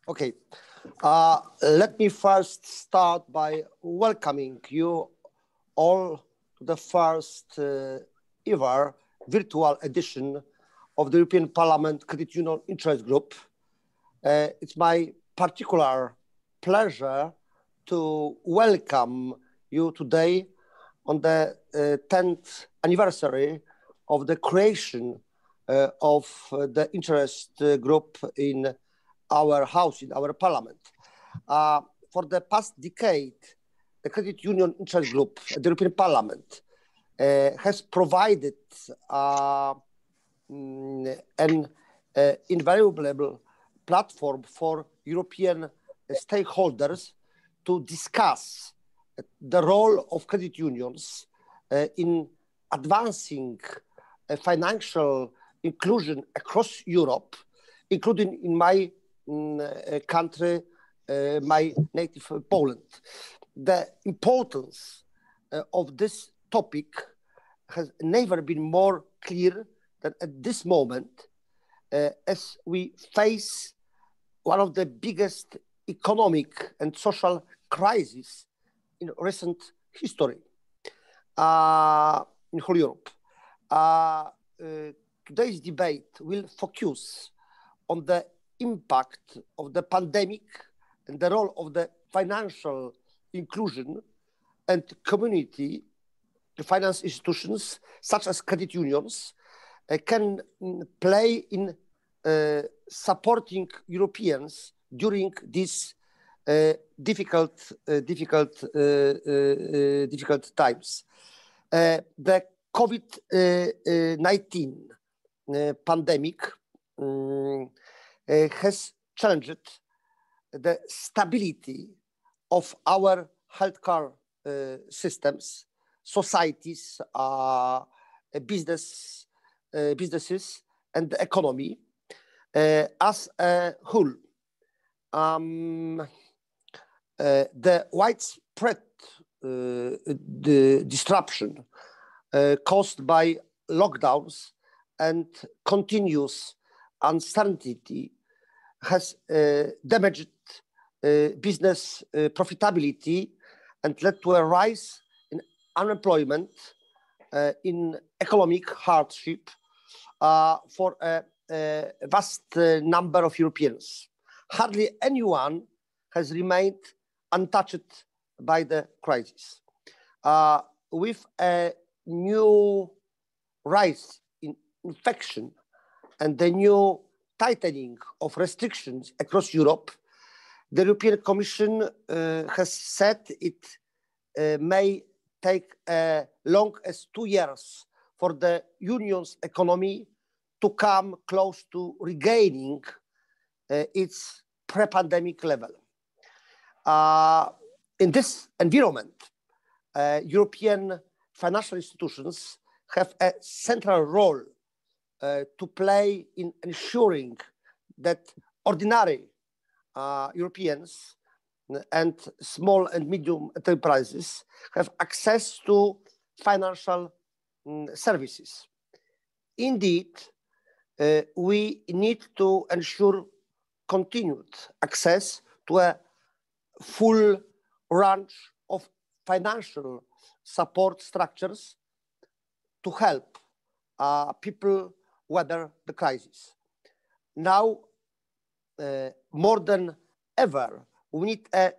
Okay, let me first start by welcoming you all to the first ever virtual edition of the European Parliament Credit Union Interest Group. It's my particular pleasure to welcome you today on the 10th anniversary of the creation of the interest group in our house, in our parliament. For the past decade, the Credit Union Interest Group at the European Parliament has provided an invaluable platform for European stakeholders to discuss the role of credit unions in advancing financial inclusion across Europe, including in my country, my native Poland. The importance of this topic has never been more clear than at this moment, as we face one of the biggest economic and social crises in recent history in whole Europe. Today's debate will focus on the impact of the pandemic and the role of the financial inclusion and community finance institutions, such as credit unions, can play in supporting Europeans during these difficult times. The COVID-19 pandemic has challenged the stability of our healthcare systems, societies, businesses, and the economy as a whole. The widespread the disruption caused by lockdowns and continuous uncertainty has damaged business profitability and led to a rise in unemployment, in economic hardship for a vast number of Europeans. Hardly anyone has remained untouched by the crisis. With a new rise in infection and the new tightening of restrictions across Europe, the European Commission has said it may take as long as 2 years for the Union's economy to come close to regaining its pre-pandemic level. In this environment, European financial institutions have a central role to play in ensuring that ordinary Europeans and small and medium enterprises have access to financial services. Indeed, we need to ensure continued access to a full range of financial support structures to help people weather the crisis. Now, more than ever, we need a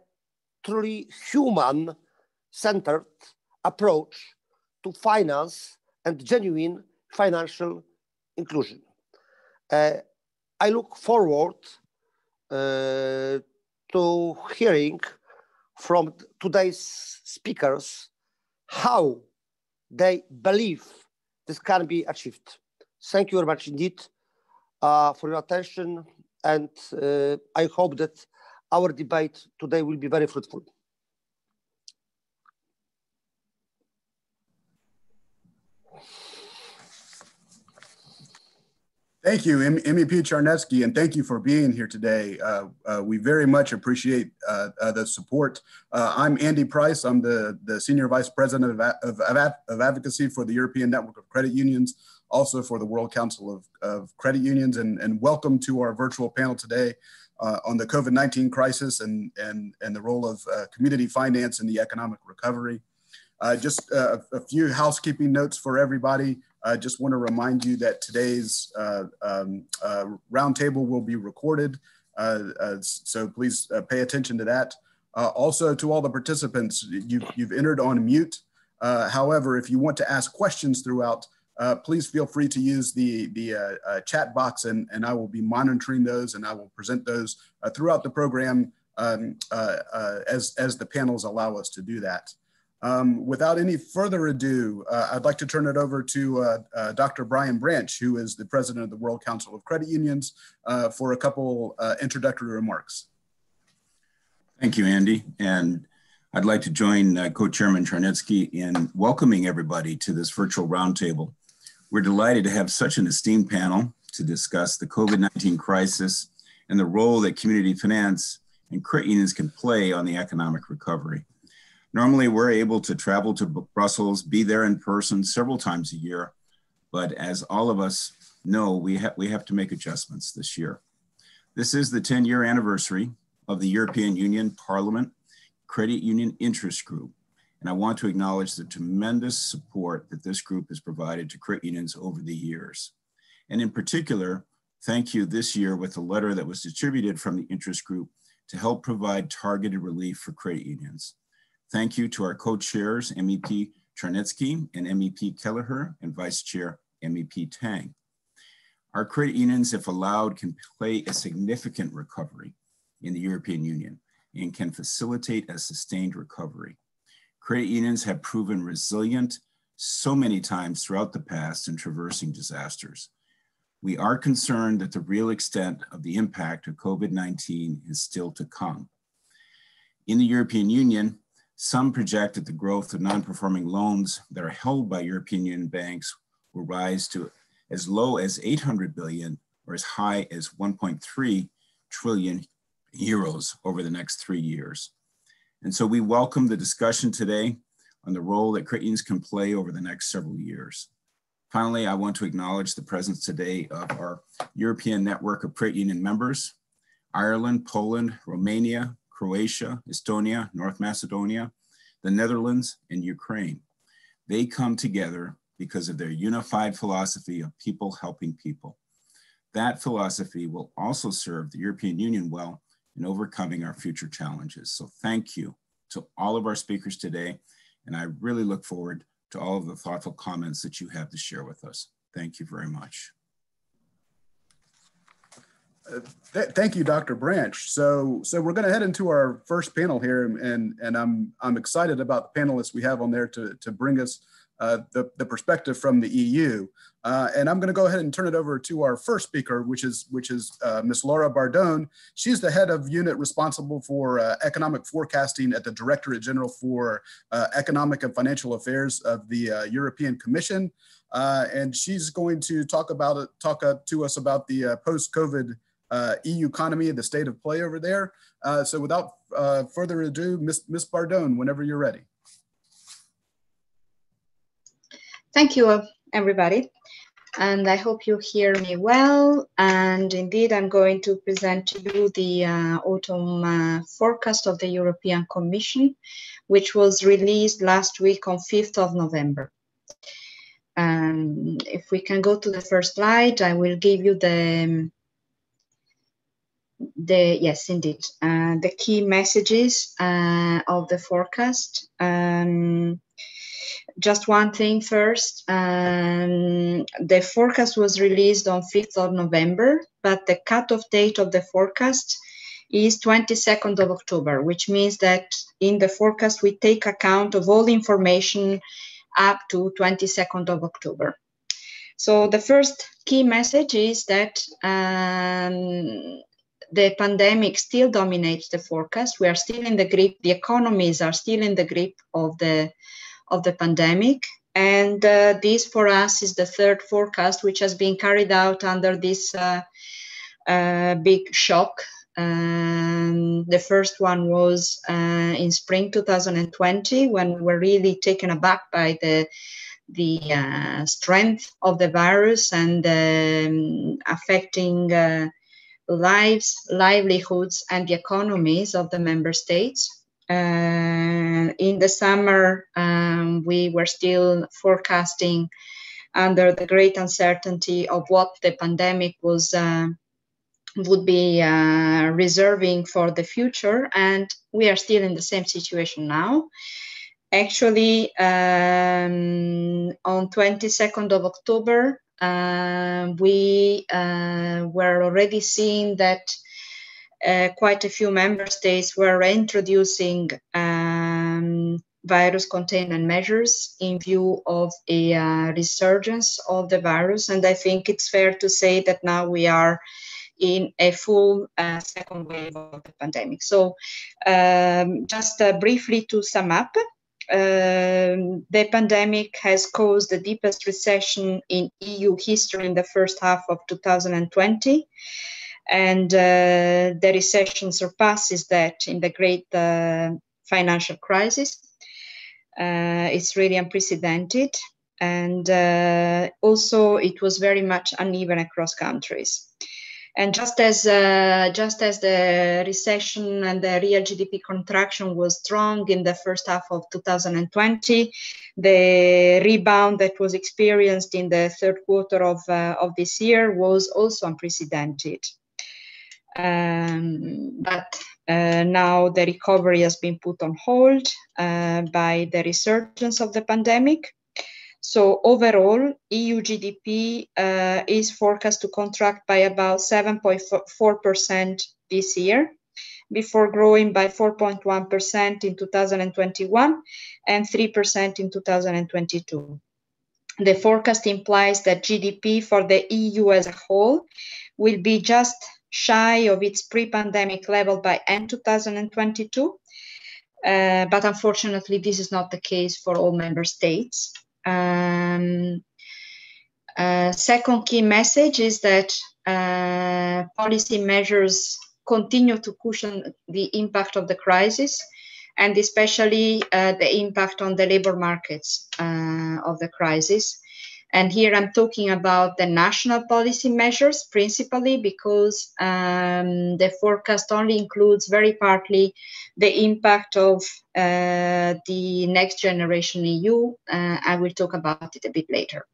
truly human-centered approach to finance and genuine financial inclusion. I look forward to hearing from today's speakers how they believe this can be achieved. Thank you very much indeed for your attention, and I hope that our debate today will be very fruitful. Thank you, MEP Czarnecki, and thank you for being here today. We very much appreciate the support. I'm Andy Price. I'm the Senior Vice President of Advocacy for the European Network of Credit Unions, also for the World Council of Credit Unions, and welcome to our virtual panel today on the COVID-19 crisis and the role of community finance in the economic recovery. Just a few housekeeping notes for everybody. I just want to remind you that today's roundtable will be recorded, so please pay attention to that. Also, to all the participants, you've entered on mute. However, if you want to ask questions throughout, please feel free to use the chat box, and I will be monitoring those, and I will present those throughout the program as the panels allow us to do that. Without any further ado, I'd like to turn it over to Dr. Brian Branch, who is the president of the World Council of Credit Unions, for a couple introductory remarks. Thank you, Andy. And I'd like to join Co-Chairman Charnetsky in welcoming everybody to this virtual roundtable. We're delighted to have such an esteemed panel to discuss the COVID-19 crisis and the role that community finance and credit unions can play on the economic recovery. Normally, we're able to travel to Brussels, be there in person several times a year, but as all of us know, we have to make adjustments this year. This is the 10-year anniversary of the European Union Parliament Credit Union Interest Group, and I want to acknowledge the tremendous support that this group has provided to credit unions over the years. And in particular, thank you this year with a letter that was distributed from the interest group to help provide targeted relief for credit unions. Thank you to our co-chairs, MEP Charnetsky and MEP Kelleher, and Vice Chair MEP Tang. Our credit unions, if allowed, can play a significant recovery in the European Union and can facilitate a sustained recovery. Credit unions have proven resilient so many times throughout the past in traversing disasters. We are concerned that the real extent of the impact of COVID-19 is still to come. In the European Union, some project that the growth of non-performing loans that are held by European Union banks will rise to as low as 800 billion or as high as 1.3 trillion euros over the next 3 years. And so we welcome the discussion today on the role that credit unions can play over the next several years. Finally, I want to acknowledge the presence today of our European network of credit union members: Ireland, Poland, Romania, Croatia, Estonia, North Macedonia, the Netherlands, and Ukraine. They come together because of their unified philosophy of people helping people. That philosophy will also serve the European Union well in overcoming our future challenges. So thank you to all of our speakers today, and I really look forward to all of the thoughtful comments that you have to share with us. Thank you very much. Thank you, Dr. Branch. So we're going to head into our first panel here, and I'm excited about the panelists we have on there to bring us the perspective from the EU. And I'm going to go ahead and turn it over to our first speaker, which is Ms. Laura Bardone. She's the head of unit responsible for economic forecasting at the Directorate General for Economic and Financial Affairs of the European Commission. And she's going to talk to us about the post-COVID EU economy, the state of play over there. So without further ado, Ms. Bardone, whenever you're ready. Thank you, everybody. And I hope you hear me well. And indeed, I'm going to present to you the autumn forecast of the European Commission, which was released last week on 5th of November. If we can go to the first slide, I will give you yes, indeed, the key messages of the forecast. Just one thing first, the forecast was released on 5th of November, but the cutoff date of the forecast is 22nd of October, which means that in the forecast we take account of all information up to 22nd of October. So the first key message is that the pandemic still dominates the forecast. We are still in the grip, the economies are still in the grip of the pandemic. And this for us is the third forecast which has been carried out under this big shock. The first one was in spring 2020, when we were really taken aback by the strength of the virus and affecting lives, livelihoods, and the economies of the member states. In the summer, we were still forecasting under the great uncertainty of what the pandemic would be reserving for the future, and we are still in the same situation now. Actually, on 22nd of October, we were already seeing that quite a few member states were introducing virus containment measures in view of a resurgence of the virus. And I think it's fair to say that now we are in a full second wave of the pandemic. So just briefly to sum up, the pandemic has caused the deepest recession in EU history in the first half of 2020. And the recession surpasses that in the great financial crisis. It's really unprecedented. And also it was very much uneven across countries. And just as the recession and the real GDP contraction was strong in the first half of 2020, the rebound that was experienced in the third quarter of this year was also unprecedented. But now the recovery has been put on hold by the resurgence of the pandemic. So overall, EU GDP is forecast to contract by about 7.4% this year, before growing by 4.1% in 2021 and 3% in 2022. The forecast implies that GDP for the EU as a whole will be just shy of its pre-pandemic level by end 2022. But unfortunately, this is not the case for all member states. Second key message is that policy measures continue to cushion the impact of the crisis, and especially the impact on the labor markets of the crisis. And here I'm talking about the national policy measures principally, because the forecast only includes very partly the impact of the Next Generation EU. I will talk about it a bit later.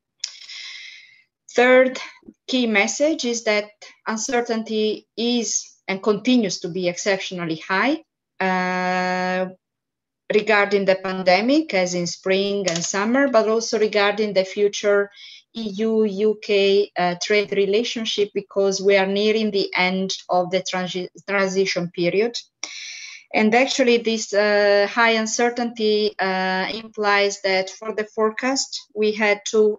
Third key message is that uncertainty is and continues to be exceptionally high regarding the pandemic, as in spring and summer, but also regarding the future EU-UK trade relationship, because we are nearing the end of the transition period. And actually this high uncertainty implies that for the forecast, we had to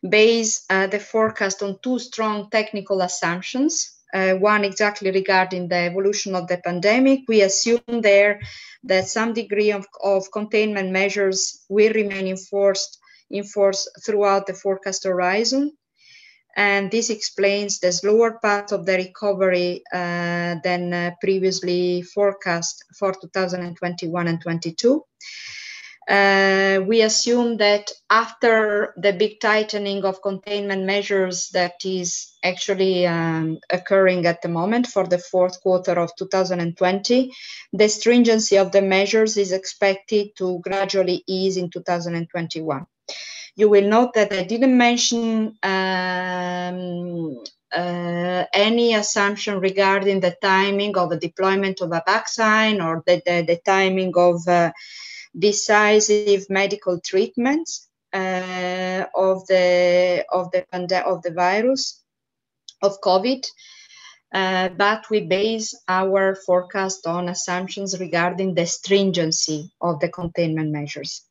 base the forecast on two strong technical assumptions. One exactly regarding the evolution of the pandemic. We assume there that some degree of containment measures will remain in force throughout the forecast horizon. And this explains the slower path of the recovery than previously forecast for 2021 and 22. We assume that after the big tightening of containment measures that is actually occurring at the moment for the fourth quarter of 2020, the stringency of the measures is expected to gradually ease in 2021. You will note that I didn't mention any assumption regarding the timing of the deployment of a vaccine or the timing of decisive medical treatments of the virus of COVID, but we base our forecast on assumptions regarding the stringency of the containment measures.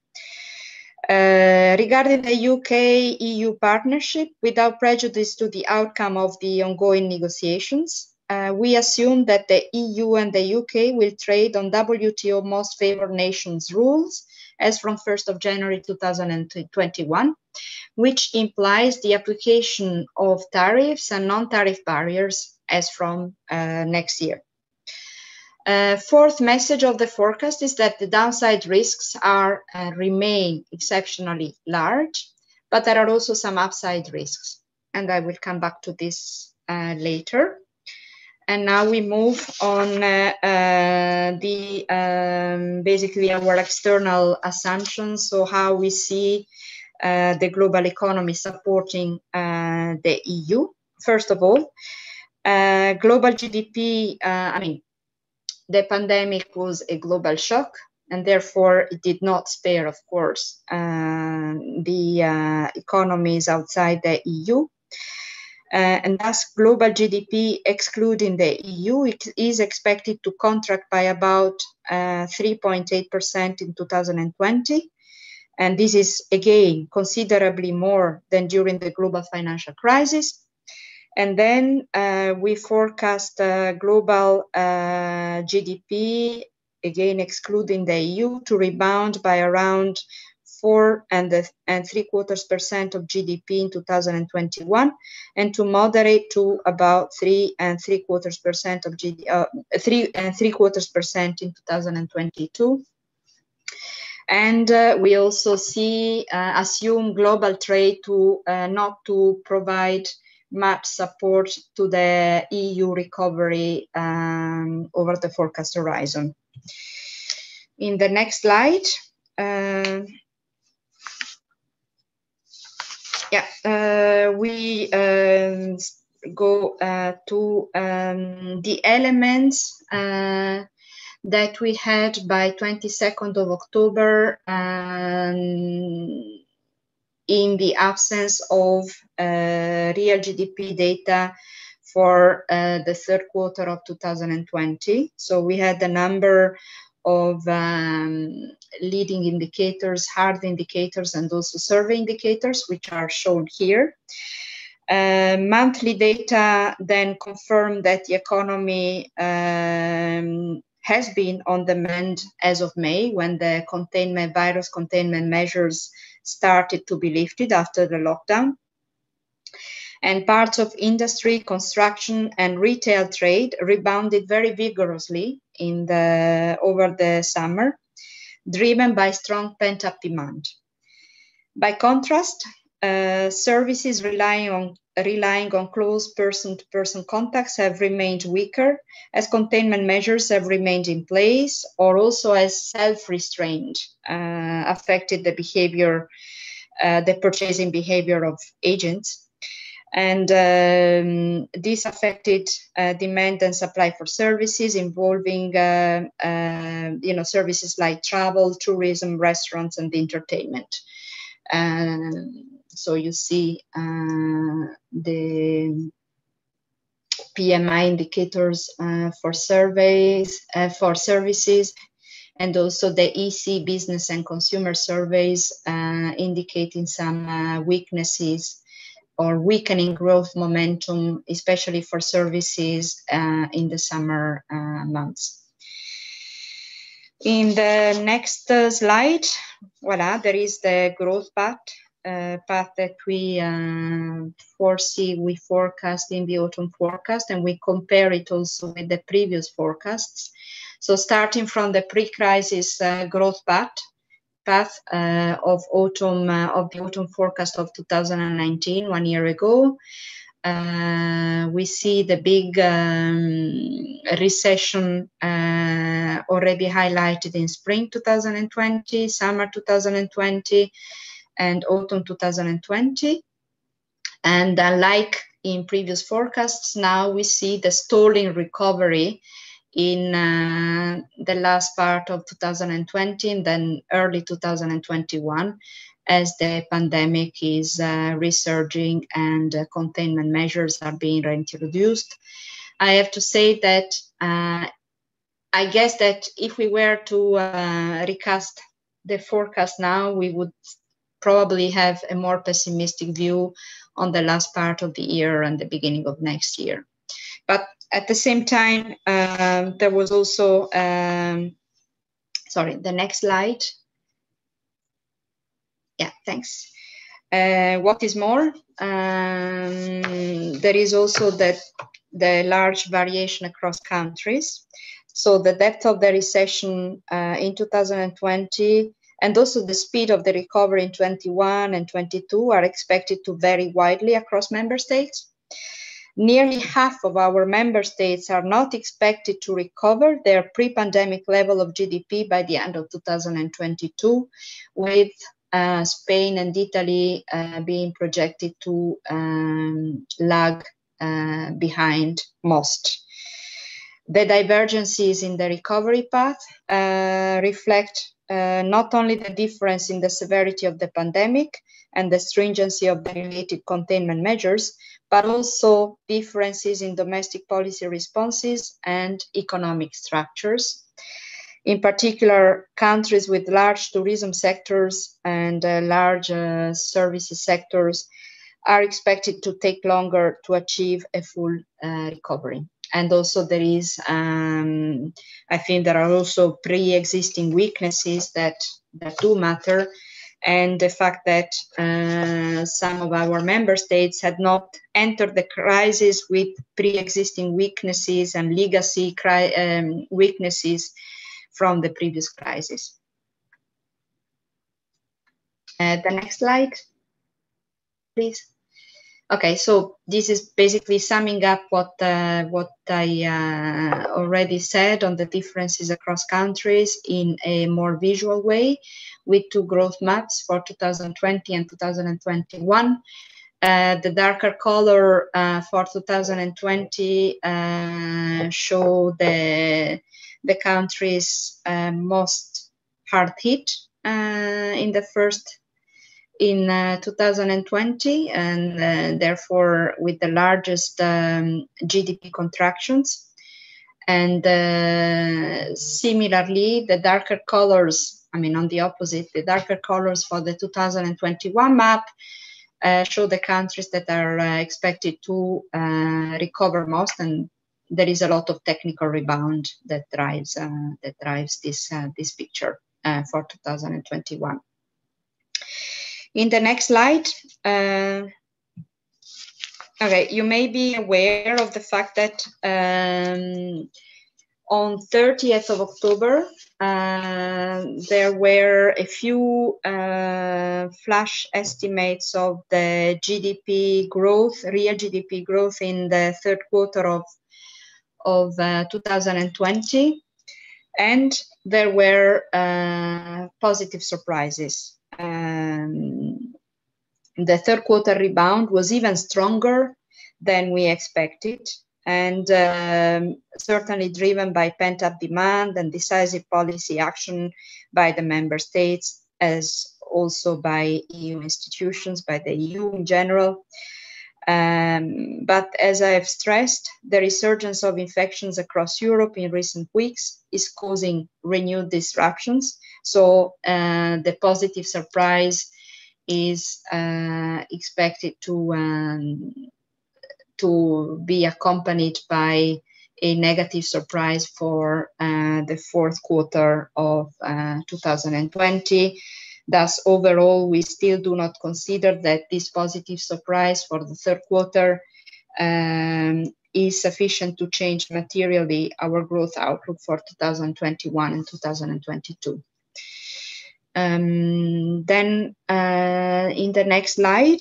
Regarding the UK-EU partnership, without prejudice to the outcome of the ongoing negotiations, we assume that the EU and the UK will trade on WTO most favored nations rules as from 1st of January 2021, which implies the application of tariffs and non-tariff barriers as from next year. Fourth message of the forecast is that the downside risks are remain exceptionally large, but there are also some upside risks, and I will come back to this later. And now we move on basically our external assumptions, so how we see the global economy supporting the EU. First of all, global GDP, I mean, the pandemic was a global shock, and therefore it did not spare, of course, the economies outside the EU. And thus, global GDP, excluding the EU, it is expected to contract by about 3.8% in 2020. And this is, again, considerably more than during the global financial crisis. And then we forecast global GDP, again, excluding the EU, to rebound by around 4.75% of GDP in 2021, and to moderate to about 3.75% of GDP, 3.75% in 2022. And we also see, assume global trade to not to provide much support to the EU recovery over the forecast horizon. In the next slide, we go to the elements that we had by 22nd of October in the absence of real GDP data for the third quarter of 2020. So we had a number of leading indicators, hard indicators, and also survey indicators, which are shown here. Monthly data then confirmed that the economy has been on the mend as of May, when the virus containment measures started to be lifted after the lockdown. And parts of industry, construction, and retail trade rebounded very vigorously over the summer, driven by strong pent-up demand. By contrast, services relying on close person-to-person contacts have remained weaker, as containment measures have remained in place, or also as self-restraint affected the behavior, the purchasing behavior of agents. And this affected demand and supply for services involving services like travel, tourism, restaurants, and entertainment. So you see the PMI indicators for surveys, for services, and also the EC business and consumer surveys indicating some weaknesses or weakening growth momentum, especially for services in the summer months. In the next slide, voila, there is the growth path that we forecast in the autumn forecast, and we compare it also with the previous forecasts. So starting from the pre-crisis growth path of the autumn forecast of 2019, 1 year ago, we see the big recession already highlighted in spring 2020, summer 2020, and autumn 2020. And like in previous forecasts, now we see the stalling recovery in the last part of 2020 and then early 2021, as the pandemic is resurging and containment measures are being reintroduced. I have to say that I guess that if we were to recast the forecast now, we would probably have a more pessimistic view on the last part of the year and the beginning of next year. But at the same time, there was also, sorry, the next slide. Yeah, thanks. What is more, there is also the large variation across countries. So the depth of the recession in 2020 and also the speed of the recovery in 21 and 22 are expected to vary widely across member states. Nearly half of our member states are not expected to recover their pre-pandemic level of GDP by the end of 2022, with Spain and Italy being projected to lag behind most. The divergences in the recovery path reflect not only the difference in the severity of the pandemic and the stringency of the related containment measures, but also differences in domestic policy responses and economic structures. In particular, countries with large tourism sectors and large services sectors are expected to take longer to achieve a full recovery. And also there is, I think there are also pre-existing weaknesses that do matter. And the fact that some of our member states had not entered the crisis with pre-existing weaknesses and legacy weaknesses from the previous crisis. The next slide, please. Okay, so this is basically summing up what I already said on the differences across countries in a more visual way, with two growth maps for 2020 and 2021. The darker color for 2020 show the countries most hard hit in 2020, and therefore with the largest GDP contractions. And similarly, the darker colors, on the opposite, the darker colors for the 2021 map show the countries that are expected to recover most, and there is a lot of technical rebound that drives this picture for 2021. In the next slide, okay, you may be aware of the fact that on 30th of October, there were a few flash estimates of the GDP growth, real GDP growth in the third quarter of 2020, and there were positive surprises. The third quarter rebound was even stronger than we expected, and certainly driven by pent-up demand and decisive policy action by the member states, as also by EU institutions, by the EU in general. But as I have stressed, the resurgence of infections across Europe in recent weeks is causing renewed disruptions. So the positive surprise is expected to be accompanied by a negative surprise for the fourth quarter of 2020. Thus, overall, we still do not consider that this positive surprise for the third quarter is sufficient to change materially our growth outlook for 2021 and 2022. Then in the next slide,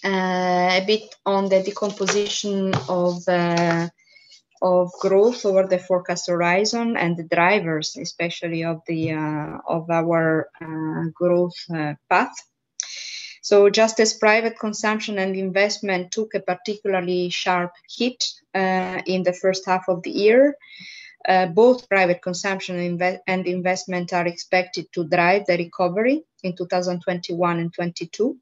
a bit on the decomposition of growth over the forecast horizon and the drivers, especially of our growth path. So just as private consumption and investment took a particularly sharp hit in the first half of the year, both private consumption and investment are expected to drive the recovery in 2021 and 2022.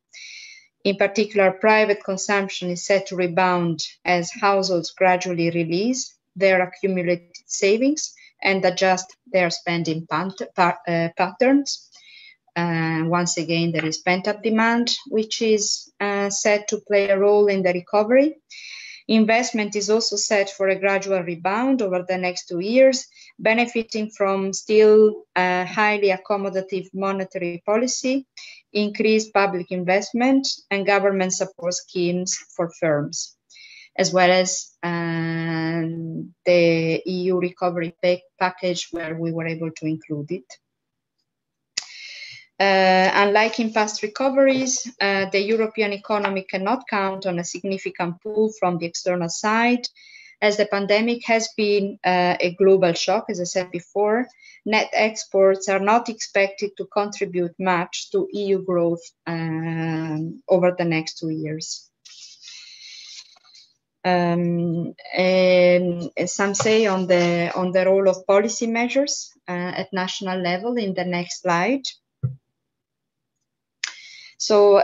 In particular, private consumption is set to rebound as households gradually release their accumulated savings and adjust their spending patterns. Once again, there is pent-up demand, which is set to play a role in the recovery. Investment is also set for a gradual rebound over the next 2 years, benefiting from still highly accommodative monetary policy, increased public investment, and government support schemes for firms, as well as the EU recovery package where we were able to include it. Unlike in past recoveries, the European economy cannot count on a significant pull from the external side. As the pandemic has been a global shock, as I said before, net exports are not expected to contribute much to EU growth over the next 2 years. And some say on the role of policy measures at national level in the next slide. So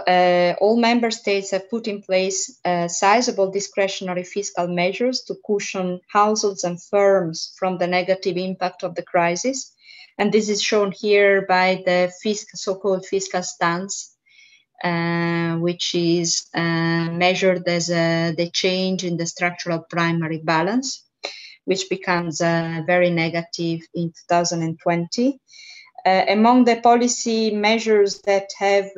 all member states have put in place sizable discretionary fiscal measures to cushion households and firms from the negative impact of the crisis. And this is shown here by the so-called fiscal stance, which is measured as the change in the structural primary balance, which becomes very negative in 2020. Among the policy measures that have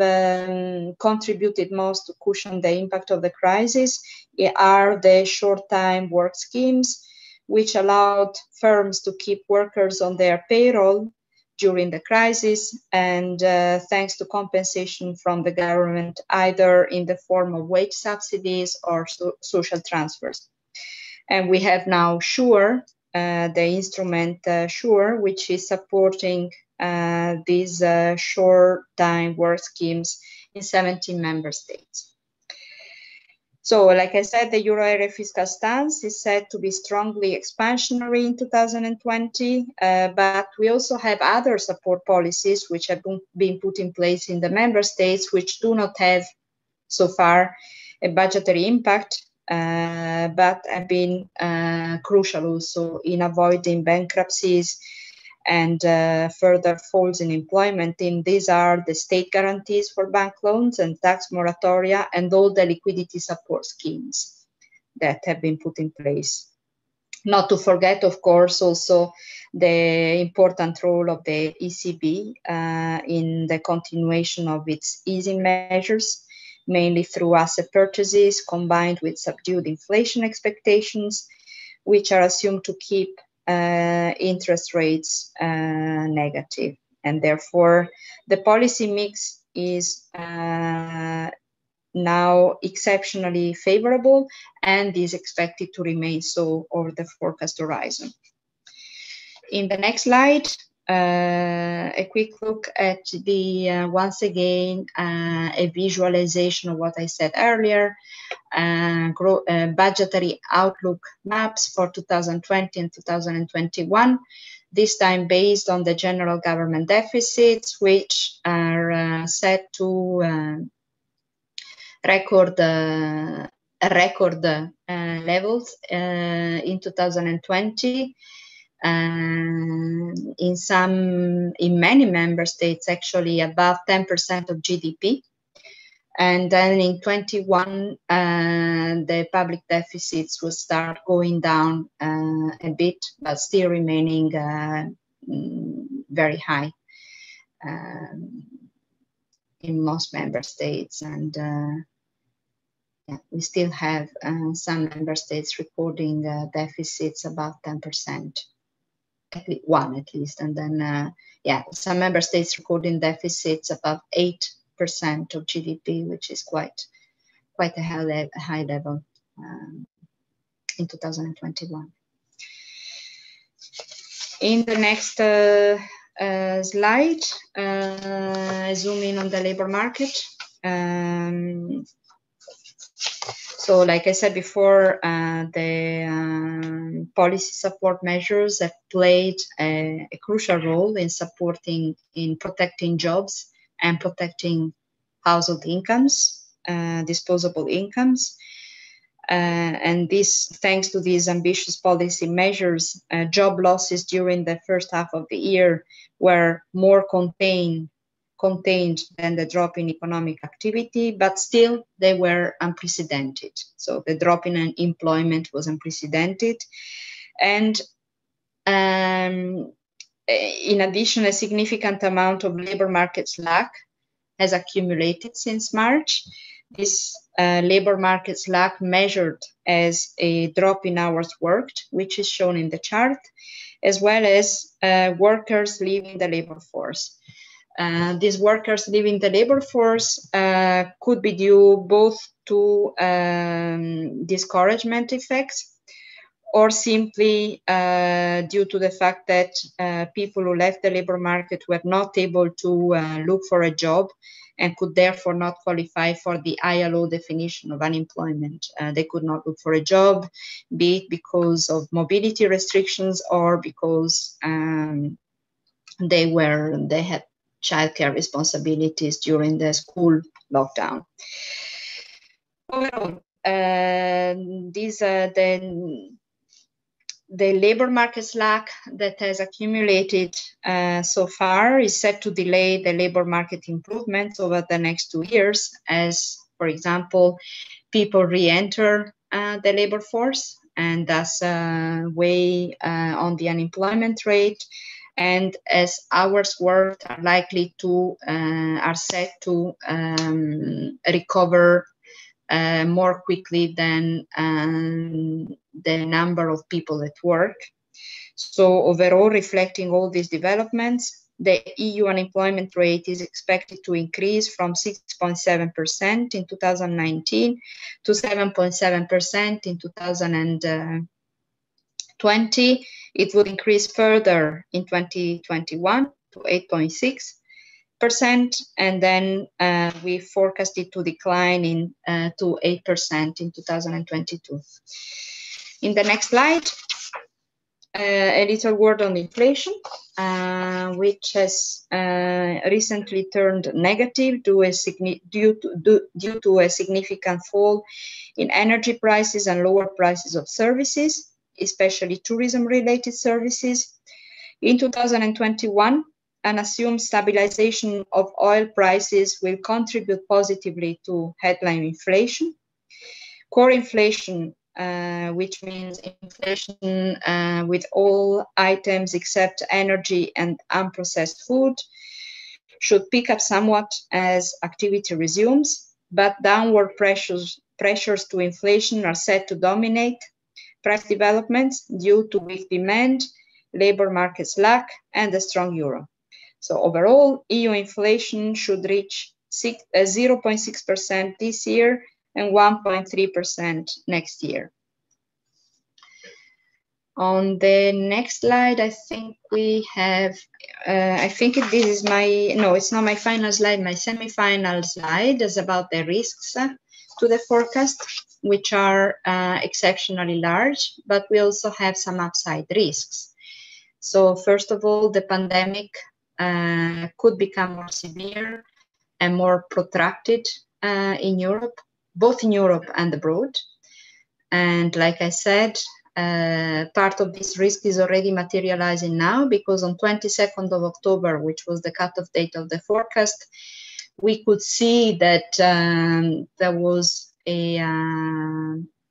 contributed most to cushion the impact of the crisis are the short-time work schemes, which allowed firms to keep workers on their payroll during the crisis, and thanks to compensation from the government, either in the form of wage subsidies or social transfers. And we have now SURE, the instrument SURE, which is supporting these short-time work schemes in 17 member states. So, like I said, the euro area fiscal stance is said to be strongly expansionary in 2020, but we also have other support policies which have been put in place in the member states, which do not have so far a budgetary impact, but have been crucial also in avoiding bankruptcies and further falls in employment. And these are the state guarantees for bank loans and tax moratoria and all the liquidity support schemes that have been put in place. Not to forget, of course, also the important role of the ECB in the continuation of its easing measures, mainly through asset purchases combined with subdued inflation expectations, which are assumed to keep interest rates negative. And therefore, the policy mix is now exceptionally favorable and is expected to remain so over the forecast horizon. In the next slide, a quick look at the, once again, a visualization of what I said earlier, budgetary outlook maps for 2020 and 2021, this time based on the general government deficits, which are set to record levels in 2020. In many member states, actually above 10% of GDP. And then in 21, the public deficits will start going down a bit, but still remaining very high in most member states. And yeah, we still have some member states recording deficits above 10%. One at least, and then yeah, some member states recording deficits above 8% of GDP, which is quite a high level in 2021. In the next slide, zoom in on the labor market. So, like I said before, the policy support measures have played a crucial role in protecting jobs and protecting household incomes, disposable incomes. And this, thanks to these ambitious policy measures, job losses during the first half of the year were more contained than the drop in economic activity, but still they were unprecedented. So the drop in employment was unprecedented. And in addition, a significant amount of labor market slack has accumulated since March. This labor market slack measured as a drop in hours worked, which is shown in the chart, as well as workers leaving the labor force. these workers leaving the labor force could be due both to discouragement effects or simply due to the fact that people who left the labor market were not able to look for a job and could therefore not qualify for the ILO definition of unemployment. They could not look for a job, be it because of mobility restrictions or because they had childcare responsibilities during the school lockdown. Overall, the labor market slack that has accumulated so far is set to delay the labor market improvements over the next 2 years, as, for example, people re-enter the labor force and thus weigh on the unemployment rate, and as hours worked are set to recover more quickly than the number of people at work. So overall, reflecting all these developments, the EU unemployment rate is expected to increase from 6.7% in 2019 to 7.7% in 2020. It will increase further in 2021 to 8.6%, and then we forecast it to decline to 8% in 2022. In the next slide, a little word on inflation, which has recently turned negative due to a significant fall in energy prices and lower prices of services, especially tourism-related services. In 2021, an assumed stabilization of oil prices will contribute positively to headline inflation. Core inflation, which means inflation with all items except energy and unprocessed food, should pick up somewhat as activity resumes, but downward pressures to inflation are set to dominate price developments due to weak demand, labor market slack, and the strong euro. So overall, EU inflation should reach 0.6% this year and 1.3% next year. On the next slide, I think we have, this is it's not my final slide, my semi-final slide is about the risks to the forecast, which are exceptionally large, but we also have some upside risks. So first of all, the pandemic could become more severe and more protracted in Europe, both in Europe and abroad. And like I said, part of this risk is already materializing now, because on 22nd of October, which was the cutoff date of the forecast, we could see that there was a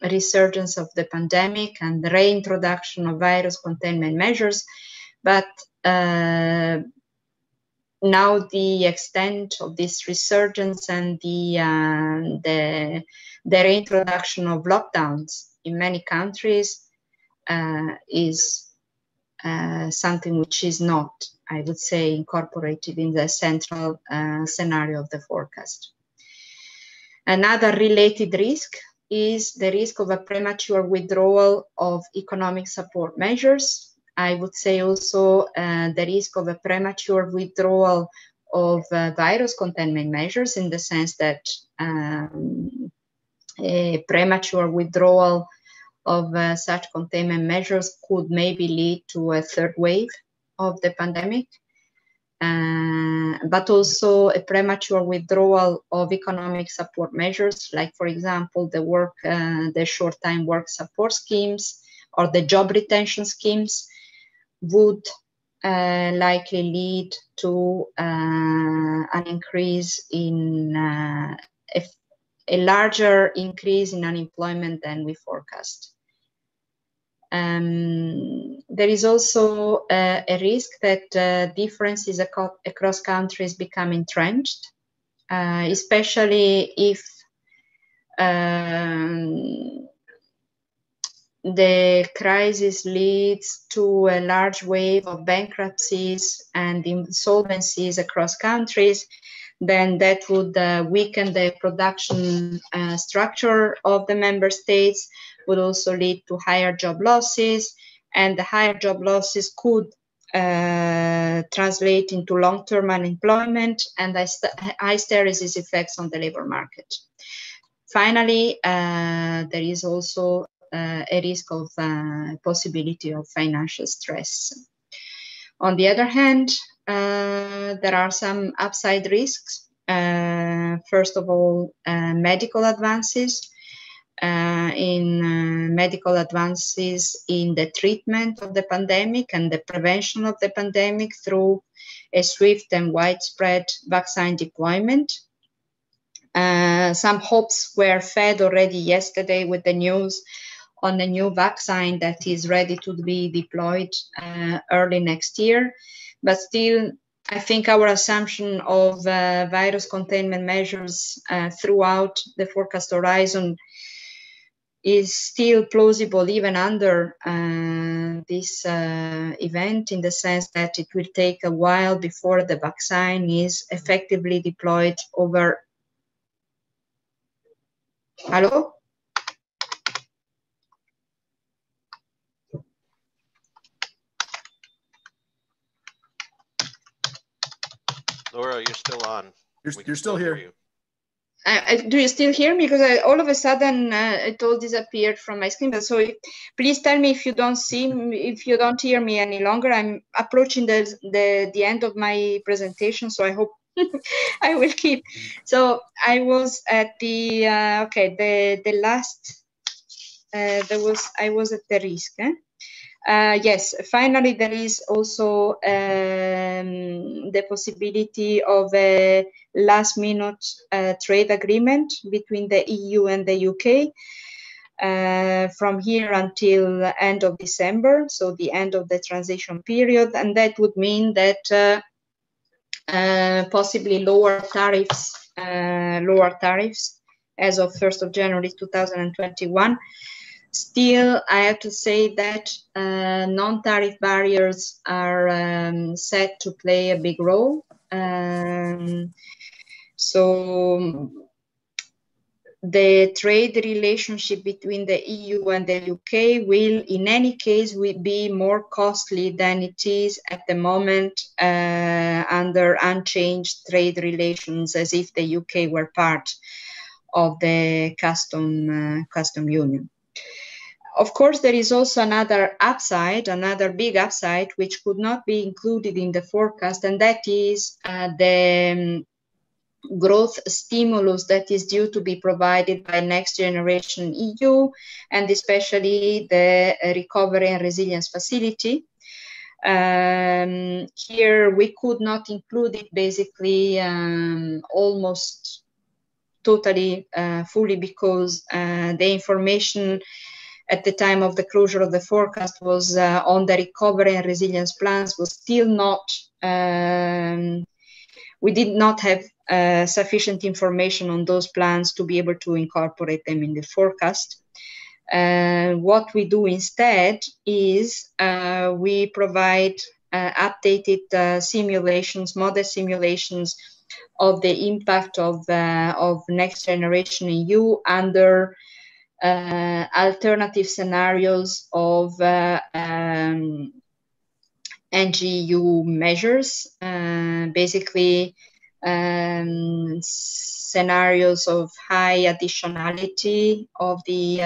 resurgence of the pandemic and the reintroduction of virus containment measures. But now the extent of this resurgence and the reintroduction of lockdowns in many countries is something which is not, I would say, incorporated in the central scenario of the forecast. Another related risk is the risk of a premature withdrawal of economic support measures. I would say also the risk of a premature withdrawal of virus containment measures, in the sense that a premature withdrawal of such containment measures could maybe lead to a third wave of the pandemic, but also a premature withdrawal of economic support measures, like, for example, the short-time work support schemes or the job retention schemes, would likely lead to an increase in a larger increase in unemployment than we forecast. There is also a risk that differences across countries become entrenched, especially if the crisis leads to a large wave of bankruptcies and insolvencies across countries, then that would weaken the production structure of the member states, would also lead to higher job losses, and the higher job losses could translate into long-term unemployment and hysteresis effects on the labor market. Finally, there is also a risk of possibility of financial stress. On the other hand, there are some upside risks. First of all, medical advances. Medical advances in the treatment of the pandemic and the prevention of the pandemic through a swift and widespread vaccine deployment. Some hopes were fed already yesterday with the news on a new vaccine that is ready to be deployed early next year. But still, I think our assumption of virus containment measures throughout the forecast horizon is still plausible even under this event, in the sense that it will take a while before the vaccine is effectively deployed over. Hello? Laura, you're still on. You're still here. Do you still hear me? Because all of a sudden it all disappeared from my screen. So please tell me if you don't if you don't hear me any longer. I'm approaching the end of my presentation, so I hope I will keep. So I was at the the last. I was at the risk. Yes, finally, there is also the possibility of a last-minute trade agreement between the EU and the UK from here until the end of December, so the end of the transition period, and that would mean that possibly lower tariffs as of 1st of January 2021. Still, I have to say that non-tariff barriers are set to play a big role. So the trade relationship between the EU and the UK will, in any case, be more costly than it is at the moment under unchanged trade relations, as if the UK were part of the custom union. Of course, there is also another big upside, which could not be included in the forecast, and that is the growth stimulus that is due to be provided by Next Generation EU, and especially the Recovery and Resilience Facility. Here, we could not include it basically almost totally fully, because the information at the time of the closure of the forecast was on the recovery and resilience plans was still not, we did not have sufficient information on those plans to be able to incorporate them in the forecast. What we do instead is we provide updated simulations, model simulations of the impact of Next Generation EU under alternative scenarios of NGU measures, basically scenarios of high additionality of the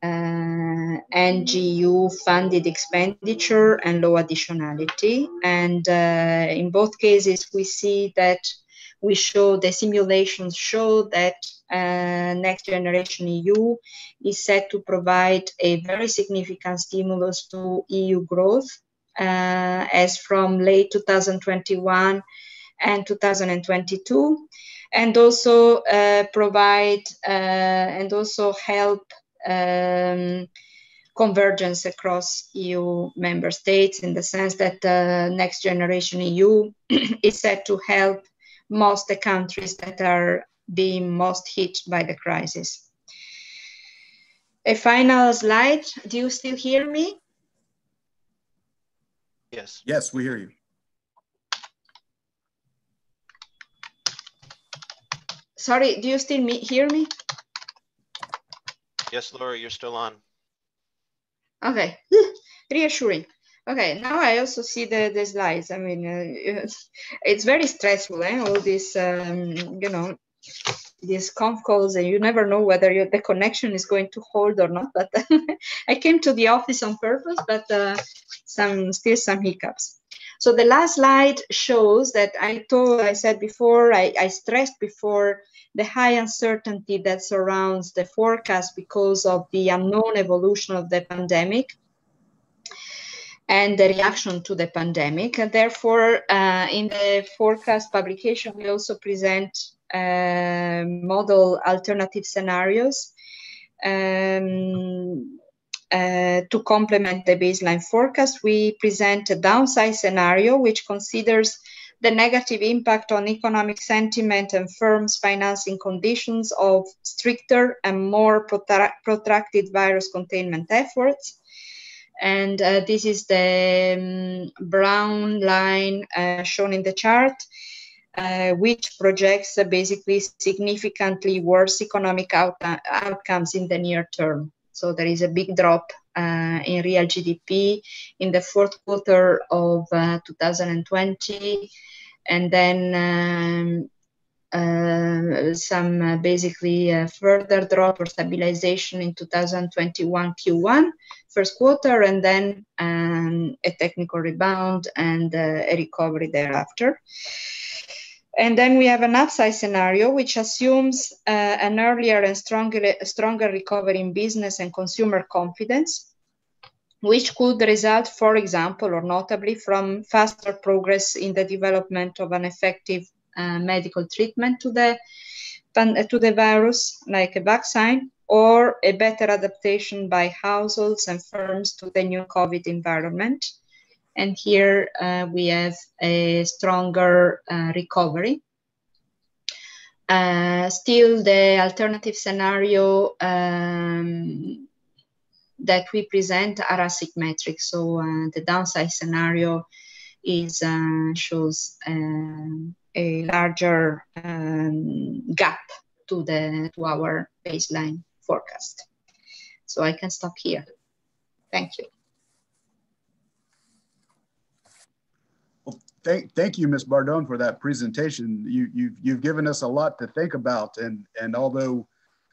NGU funded expenditure and low additionality. And in both cases, we see that the simulations show that Next Generation EU is set to provide a very significant stimulus to EU growth as from late 2021 and 2022, and also provide and also help convergence across EU member states, in the sense that Next Generation EU is set to help most the countries that are being most hit by the crisis. A final slide. Do you still hear me? Yes. Yes, we hear you. Sorry, do you still hear me? Yes, Laura, you're still on. Okay, reassuring. Okay, now I also see the slides. I mean, it's very stressful, all this, you know, these conf calls, and you never know whether the connection is going to hold or not. But I came to the office on purpose, but still some hiccups. So the last slide shows that I said before, I stressed before the high uncertainty that surrounds the forecast because of the unknown evolution of the pandemic and the reaction to the pandemic. And therefore, in the forecast publication, we also present model alternative scenarios to complement the baseline forecast. We present a downside scenario which considers the negative impact on economic sentiment and firms' financing conditions of stricter and more protracted virus containment efforts. And this is the brown line shown in the chart, which projects basically significantly worse economic outcomes in the near term. So there is a big drop in real GDP in the fourth quarter of 2020, and then some basically further drop or stabilization in 2021 Q1 first quarter, and then a technical rebound and a recovery thereafter. And then we have an upside scenario which assumes an earlier and stronger recovery in business and consumer confidence, which could result, for example, or notably, from faster progress in the development of an effective medical treatment to the virus, like a vaccine, or a better adaptation by households and firms to the new COVID environment. And here we have a stronger recovery. Still, the alternative scenario that we present are asymmetric. So the downside scenario is shows a larger gap to our baseline forecast. So I can stop here. Thank you. Well, thank you, Ms. Bardone, for that presentation. You've given us a lot to think about, and although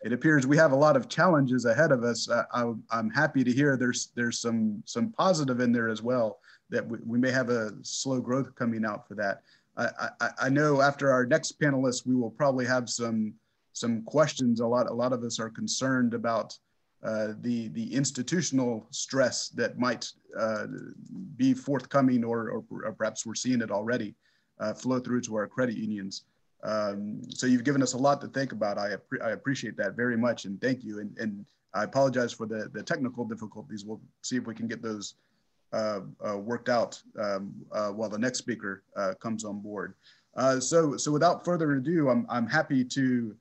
it appears we have a lot of challenges ahead of us, I'm happy to hear there's some positive in there as well, that we may have a slow growth coming out for that. I know after our next panelist, we will probably have some questions. A lot of us are concerned about the institutional stress that might be forthcoming, or perhaps we're seeing it already flow through to our credit unions. So you've given us a lot to think about. I appreciate that very much, and thank you. And I apologize for the technical difficulties. We'll see if we can get those worked out while the next speaker comes on board. So without further ado, I'm happy to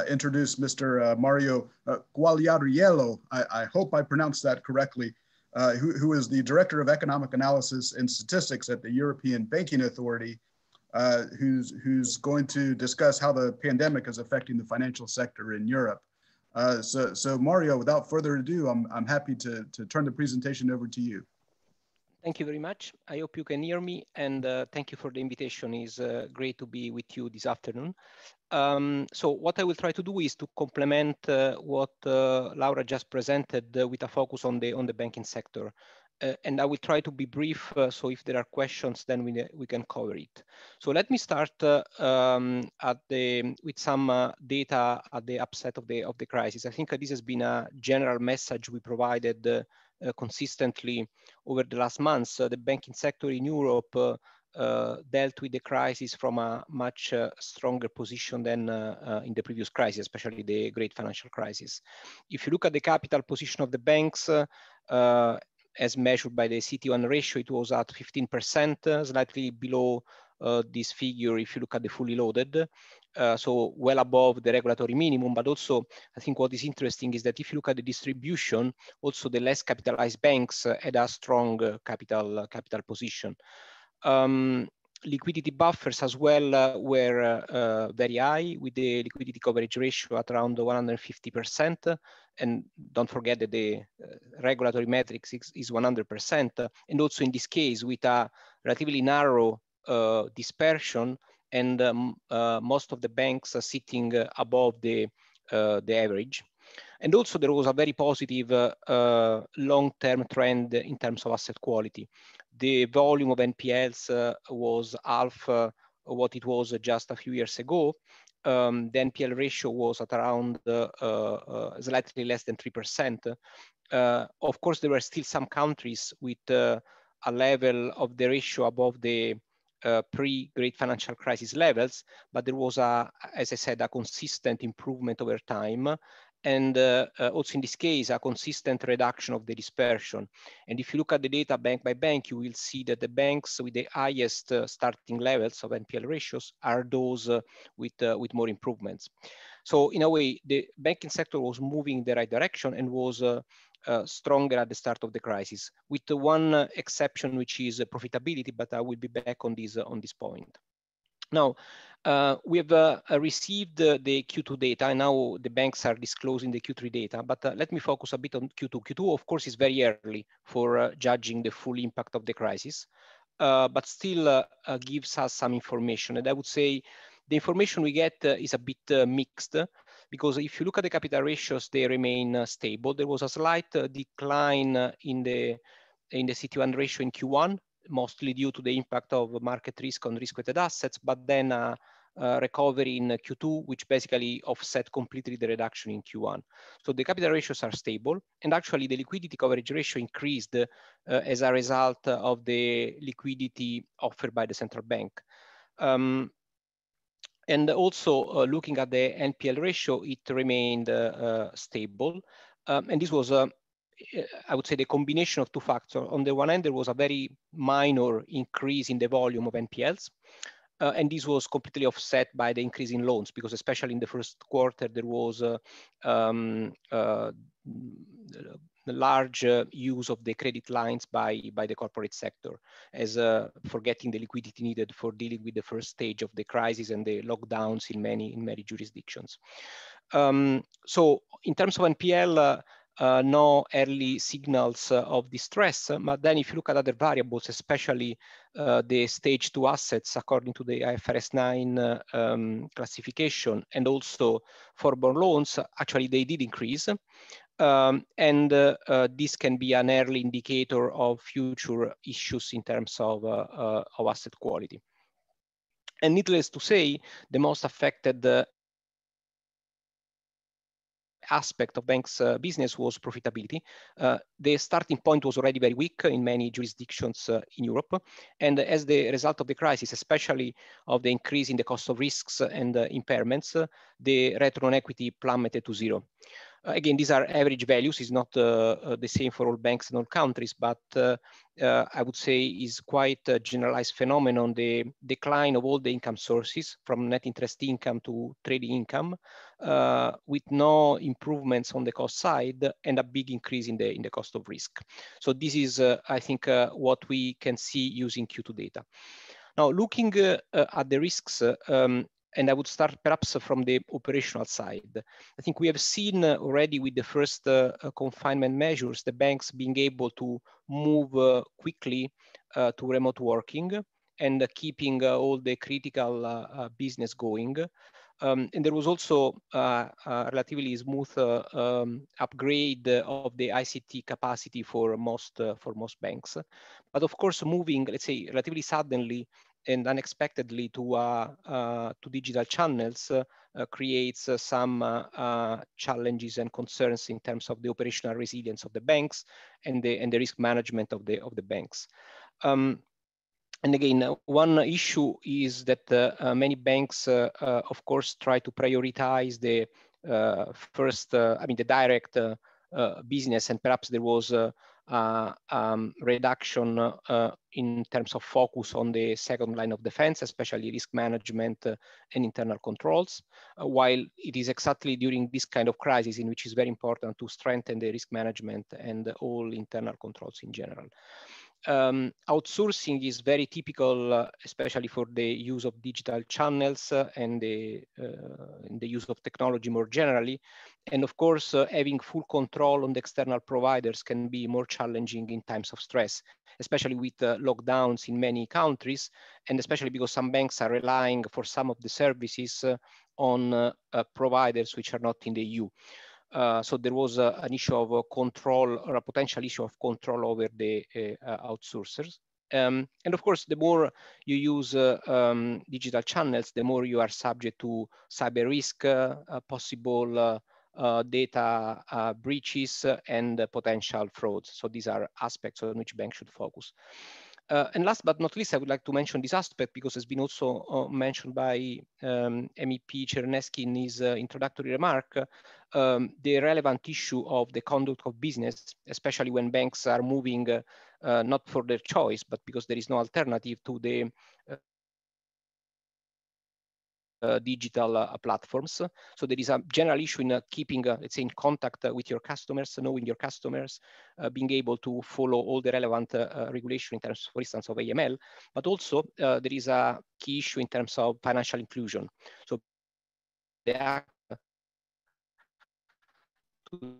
introduce Mr. Mario Quagliariello. I hope I pronounced that correctly, who is the Director of Economic Analysis and Statistics at the European Banking Authority, who's going to discuss how the pandemic is affecting the financial sector in Europe. So Mario, without further ado, I'm happy to turn the presentation over to you. Thank you very much. I hope you can hear me, and thank you for the invitation. It's great to be with you this afternoon. So what I will try to do is to complement what Laura just presented with a focus on the banking sector. And I will try to be brief, so if there are questions, then we can cover it. So let me start with some data at the upset of the crisis. I think this has been a general message we provided consistently over the last months. The banking sector in Europe dealt with the crisis from a much stronger position than in the previous crisis, especially the great financial crisis. If you look at the capital position of the banks, as measured by the CET1 ratio, it was at 15%, slightly below this figure if you look at the fully loaded. so well above the regulatory minimum. But also, I think what is interesting is that if you look at the distribution, also the less capitalized banks had a strong capital position. Liquidity buffers as well were very high, with the liquidity coverage ratio at around 150%. And don't forget that the regulatory metrics is 100%. And also in this case, with a relatively narrow dispersion, and most of the banks are sitting above the average. And also there was a very positive long-term trend in terms of asset quality. The volume of NPLs was half what it was just a few years ago. The NPL ratio was at around slightly less than 3%. Of course, there were still some countries with a level of the ratio above the pre-Great Financial Crisis levels, but there was, as I said, a consistent improvement over time. And also in this case, a consistent reduction of the dispersion. And if you look at the data bank by bank, you will see that the banks with the highest starting levels of NPL ratios are those with more improvements. So in a way, the banking sector was moving in the right direction and was stronger at the start of the crisis, with the one exception, which is profitability, but I will be back on this point. Now, we have received the Q2 data, and now the banks are disclosing the Q3 data, but let me focus a bit on Q2. Q2, of course, is very early for judging the full impact of the crisis, but still gives us some information. And I would say the information we get is a bit mixed, because if you look at the capital ratios, they remain stable. There was a slight decline in the CET1 ratio in Q1, mostly due to the impact of market risk on risk-weighted assets, but then recovery in Q2, which basically offset completely the reduction in Q1. So the capital ratios are stable, and actually the liquidity coverage ratio increased as a result of the liquidity offered by the central bank. And also looking at the NPL ratio, it remained stable. And this was I would say the combination of two factors. On the one hand, there was a very minor increase in the volume of NPLs, and this was completely offset by the increase in loans, because especially in the first quarter, there was large use of the credit lines by the corporate sector, as forgetting the liquidity needed for dealing with the first stage of the crisis and the lockdowns in many jurisdictions. So in terms of NPL, no early signals of distress, but then if you look at other variables, especially the stage 2 assets according to the IFRS 9 classification, and also forborne loans, actually they did increase. And this can be an early indicator of future issues in terms of asset quality. And needless to say, the most affected aspect of banks' business was profitability. The starting point was already very weak in many jurisdictions in Europe. And as the result of the crisis, especially of the increase in the cost of risks and impairments, the return on equity plummeted to zero. Again, these are average values. It's not the same for all banks in all countries, but I would say is quite a generalized phenomenon, the decline of all the income sources from net interest income to trading income, with no improvements on the cost side and a big increase in the cost of risk. So this is, I think, what we can see using Q2 data. Now, looking at the risks, and I would start perhaps from the operational side. I think we have seen already with the first confinement measures, the banks being able to move quickly to remote working and keeping all the critical business going. And there was also a relatively smooth upgrade of the ICT capacity for most banks. But of course, moving, let's say, relatively suddenly and unexpectedly to digital channels creates some challenges and concerns in terms of the operational resilience of the banks and the risk management of the banks. And again, one issue is that many banks, of course, try to prioritize the first, the direct business, and perhaps there was reduction in terms of focus on the second line of defense, especially risk management and internal controls, while it is exactly during this kind of crisis in which it's very important to strengthen the risk management and all internal controls in general. Outsourcing is very typical, especially for the use of digital channels and the use of technology more generally. And of course, having full control on the external providers can be more challenging in times of stress, especially with lockdowns in many countries, and especially because some banks are relying for some of the services on providers which are not in the EU. So there was an issue of control, or a potential issue of control over the outsourcers. And of course, the more you use digital channels, the more you are subject to cyber risk, possible data breaches, and potential frauds. So these are aspects on which banks should focus. And last but not least, I would like to mention this aspect because it's been also mentioned by MEP Czarnecki in his introductory remark, the relevant issue of the conduct of business, especially when banks are moving not for their choice, but because there is no alternative to the digital platforms. So there is a general issue in keeping, let's say, in contact with your customers, knowing your customers, being able to follow all the relevant regulation in terms, for instance, of AML, but also there is a key issue in terms of financial inclusion. So the act to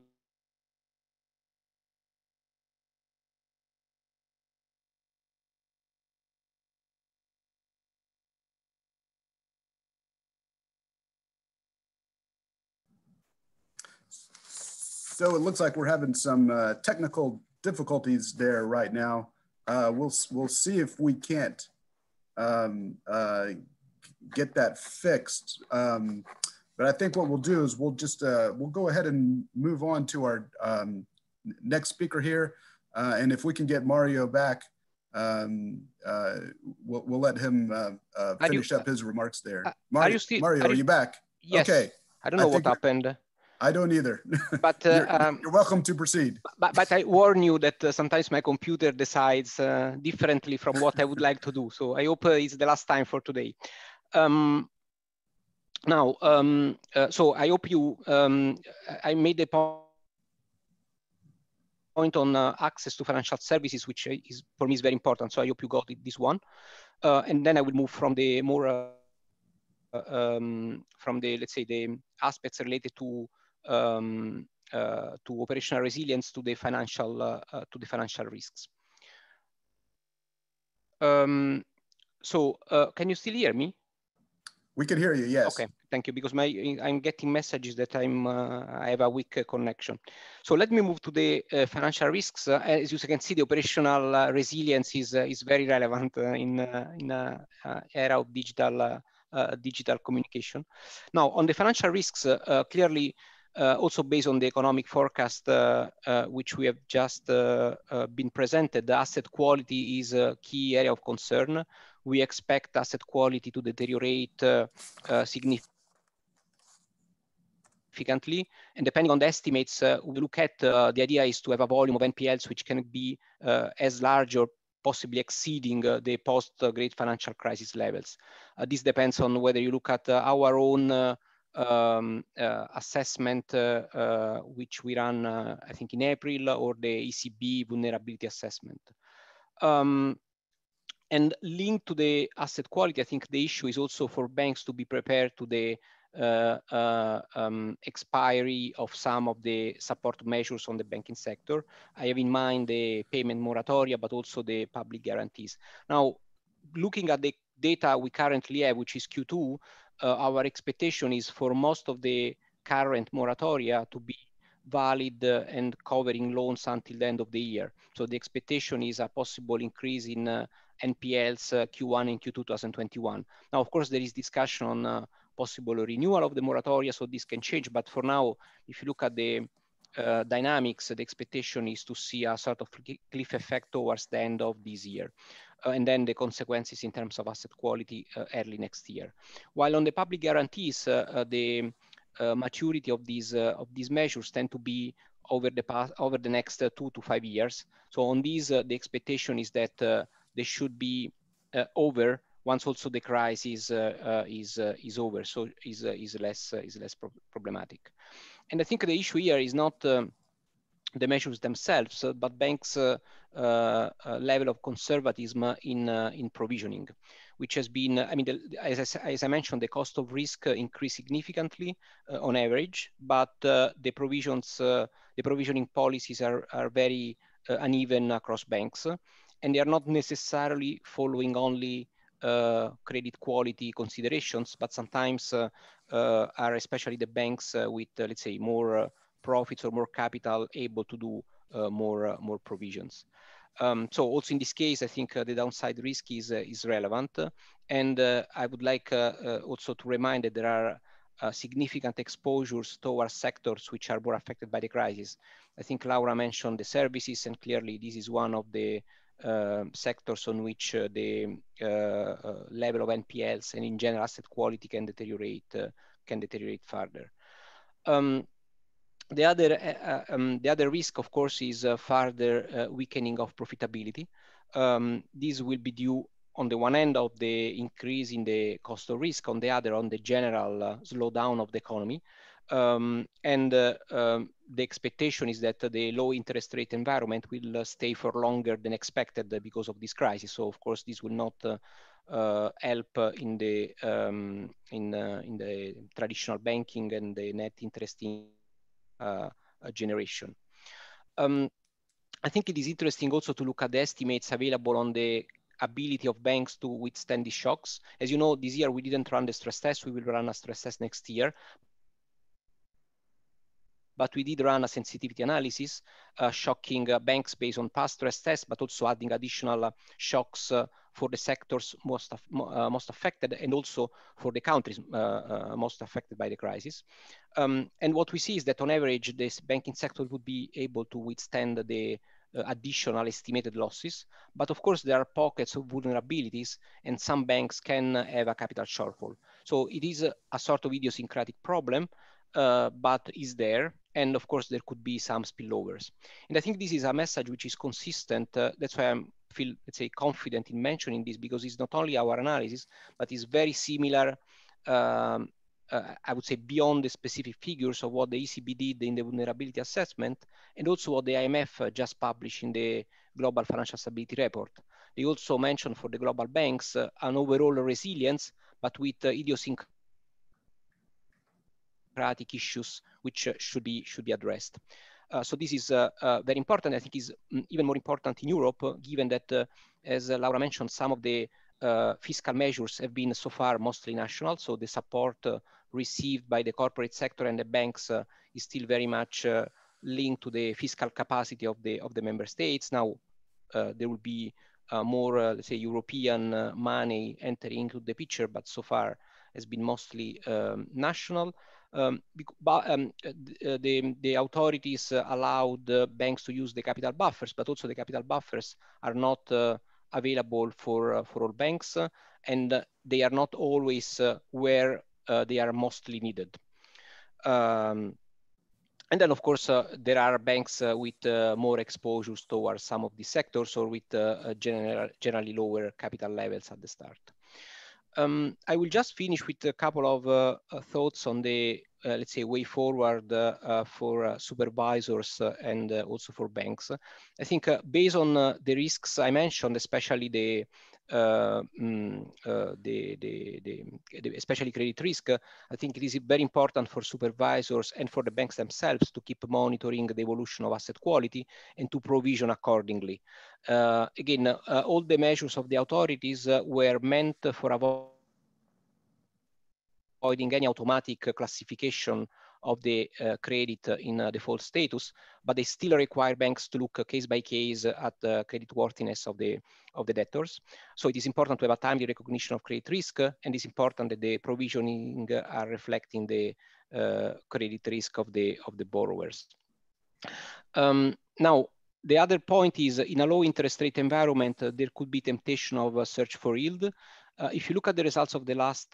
So it looks like we're having some technical difficulties there right now. We'll see if we can't get that fixed. But I think what we'll do is we'll just we'll go ahead and move on to our next speaker here. And if we can get Mario back, we'll let him finish up his remarks there. Mario, are you back? Yes. Okay. I don't know what happened. I don't either. But you're welcome to proceed. But I warn you that sometimes my computer decides differently from what I would like to do. So I hope it's the last time for today. Now, so I hope you, I made the point on access to financial services, which is for me is very important. So I hope you got this one. And then I will move from the more, from the, let's say, the aspects related to operational resilience to the financial risks. So can you still hear me? We can hear you, yes. Okay, thank you, because I'm getting messages that I have a weak connection. So let me move to the financial risks. As you can see, the operational resilience is very relevant in an era of digital communication. Now, on the financial risks, clearly, also based on the economic forecast, which we have just been presented, the asset quality is a key area of concern. We expect asset quality to deteriorate significantly. And depending on the estimates, we look at the idea is to have a volume of NPLs which can be as large or possibly exceeding the post-Great Financial Crisis levels. This depends on whether you look at our own assessment, which we ran, I think, in April, or the ECB vulnerability assessment. And linked to the asset quality, I think the issue is also for banks to be prepared to the expiry of some of the support measures on the banking sector. I have in mind the payment moratoria, but also the public guarantees. Now, looking at the data we currently have, which is Q2, our expectation is for most of the current moratoria to be valid and covering loans until the end of the year. So the expectation is a possible increase in NPLs Q1 and Q2 2021. Now, of course, there is discussion on possible renewal of the moratoria, so this can change. But for now, if you look at the dynamics, the expectation is to see a sort of cliff effect towards the end of this year. And then the consequences in terms of asset quality early next year. While on the public guarantees, the maturity of these measures tend to be over the next 2 to 5 years. So on these, the expectation is that they should be over once also the crisis is over, so is less problematic. And I think the issue here is not the measures themselves, but banks' level of conservatism in provisioning, which has been, I mean, as I mentioned, the cost of risk increased significantly on average, but the provisioning policies are very uneven across banks, and they are not necessarily following only credit quality considerations, but sometimes are especially the banks with, let's say, more profits or more capital able to do more provisions. So also in this case, I think the downside risk is relevant. And I would like also to remind that there are significant exposures towards sectors which are more affected by the crisis. I think Laura mentioned the services, and clearly this is one of the sectors on which the level of NPLs and in general asset quality can deteriorate further. The other risk, of course, is further weakening of profitability. This will be due, on the one hand, of the increase in the cost of risk, on the other, on the general slowdown of the economy. The expectation is that the low interest rate environment will stay for longer than expected because of this crisis. So, of course, this will not help in the traditional banking and the net interest generation. I think it is interesting also to look at the estimates available on the ability of banks to withstand the shocks. As you know, this year we didn't run the stress test. We will run a stress test next year. But we did run a sensitivity analysis, shocking banks based on past stress tests, but also adding additional shocks for the sectors most affected, and also for the countries most affected by the crisis. And what we see is that on average, this banking sector would be able to withstand the additional estimated losses. But of course, there are pockets of vulnerabilities, and some banks can have a capital shortfall. So it is a sort of idiosyncratic problem, but is there. And of course, there could be some spillovers. And I think this is a message which is consistent. That's why I feel, let's say, confident in mentioning this, because it's not only our analysis, but it's very similar, I would say, beyond the specific figures of what the ECB did in the vulnerability assessment, and also what the IMF just published in the Global Financial Stability Report. They also mentioned for the global banks an overall resilience, but with idiosyncratic issues which should be addressed. So this is very important. I think is even more important in Europe, given that, as Laura mentioned, some of the fiscal measures have been so far mostly national. So the support received by the corporate sector and the banks is still very much linked to the fiscal capacity of the member states. Now there will be more, let's say, European money entering into the picture, but so far has been mostly national. The authorities allowed banks to use the capital buffers, but also the capital buffers are not available for all banks, and they are not always where they are mostly needed. And then, of course, there are banks with more exposures towards some of these sectors, or with generally lower capital levels at the start. I will just finish with a couple of thoughts on the, let's say, way forward for supervisors and also for banks. I think based on the risks I mentioned, especially the especially credit risk, I think it is very important for supervisors and for the banks themselves to keep monitoring the evolution of asset quality and to provision accordingly. Again, all the measures of the authorities were meant for avoiding any automatic classification of the credit in default status, but they still require banks to look case by case at the creditworthiness of the debtors. So it is important to have a timely recognition of credit risk, and it's important that the provisioning are reflecting the credit risk of the borrowers. Now, the other point is, in a low interest rate environment, there could be temptation of search for yield. If you look at the results of the last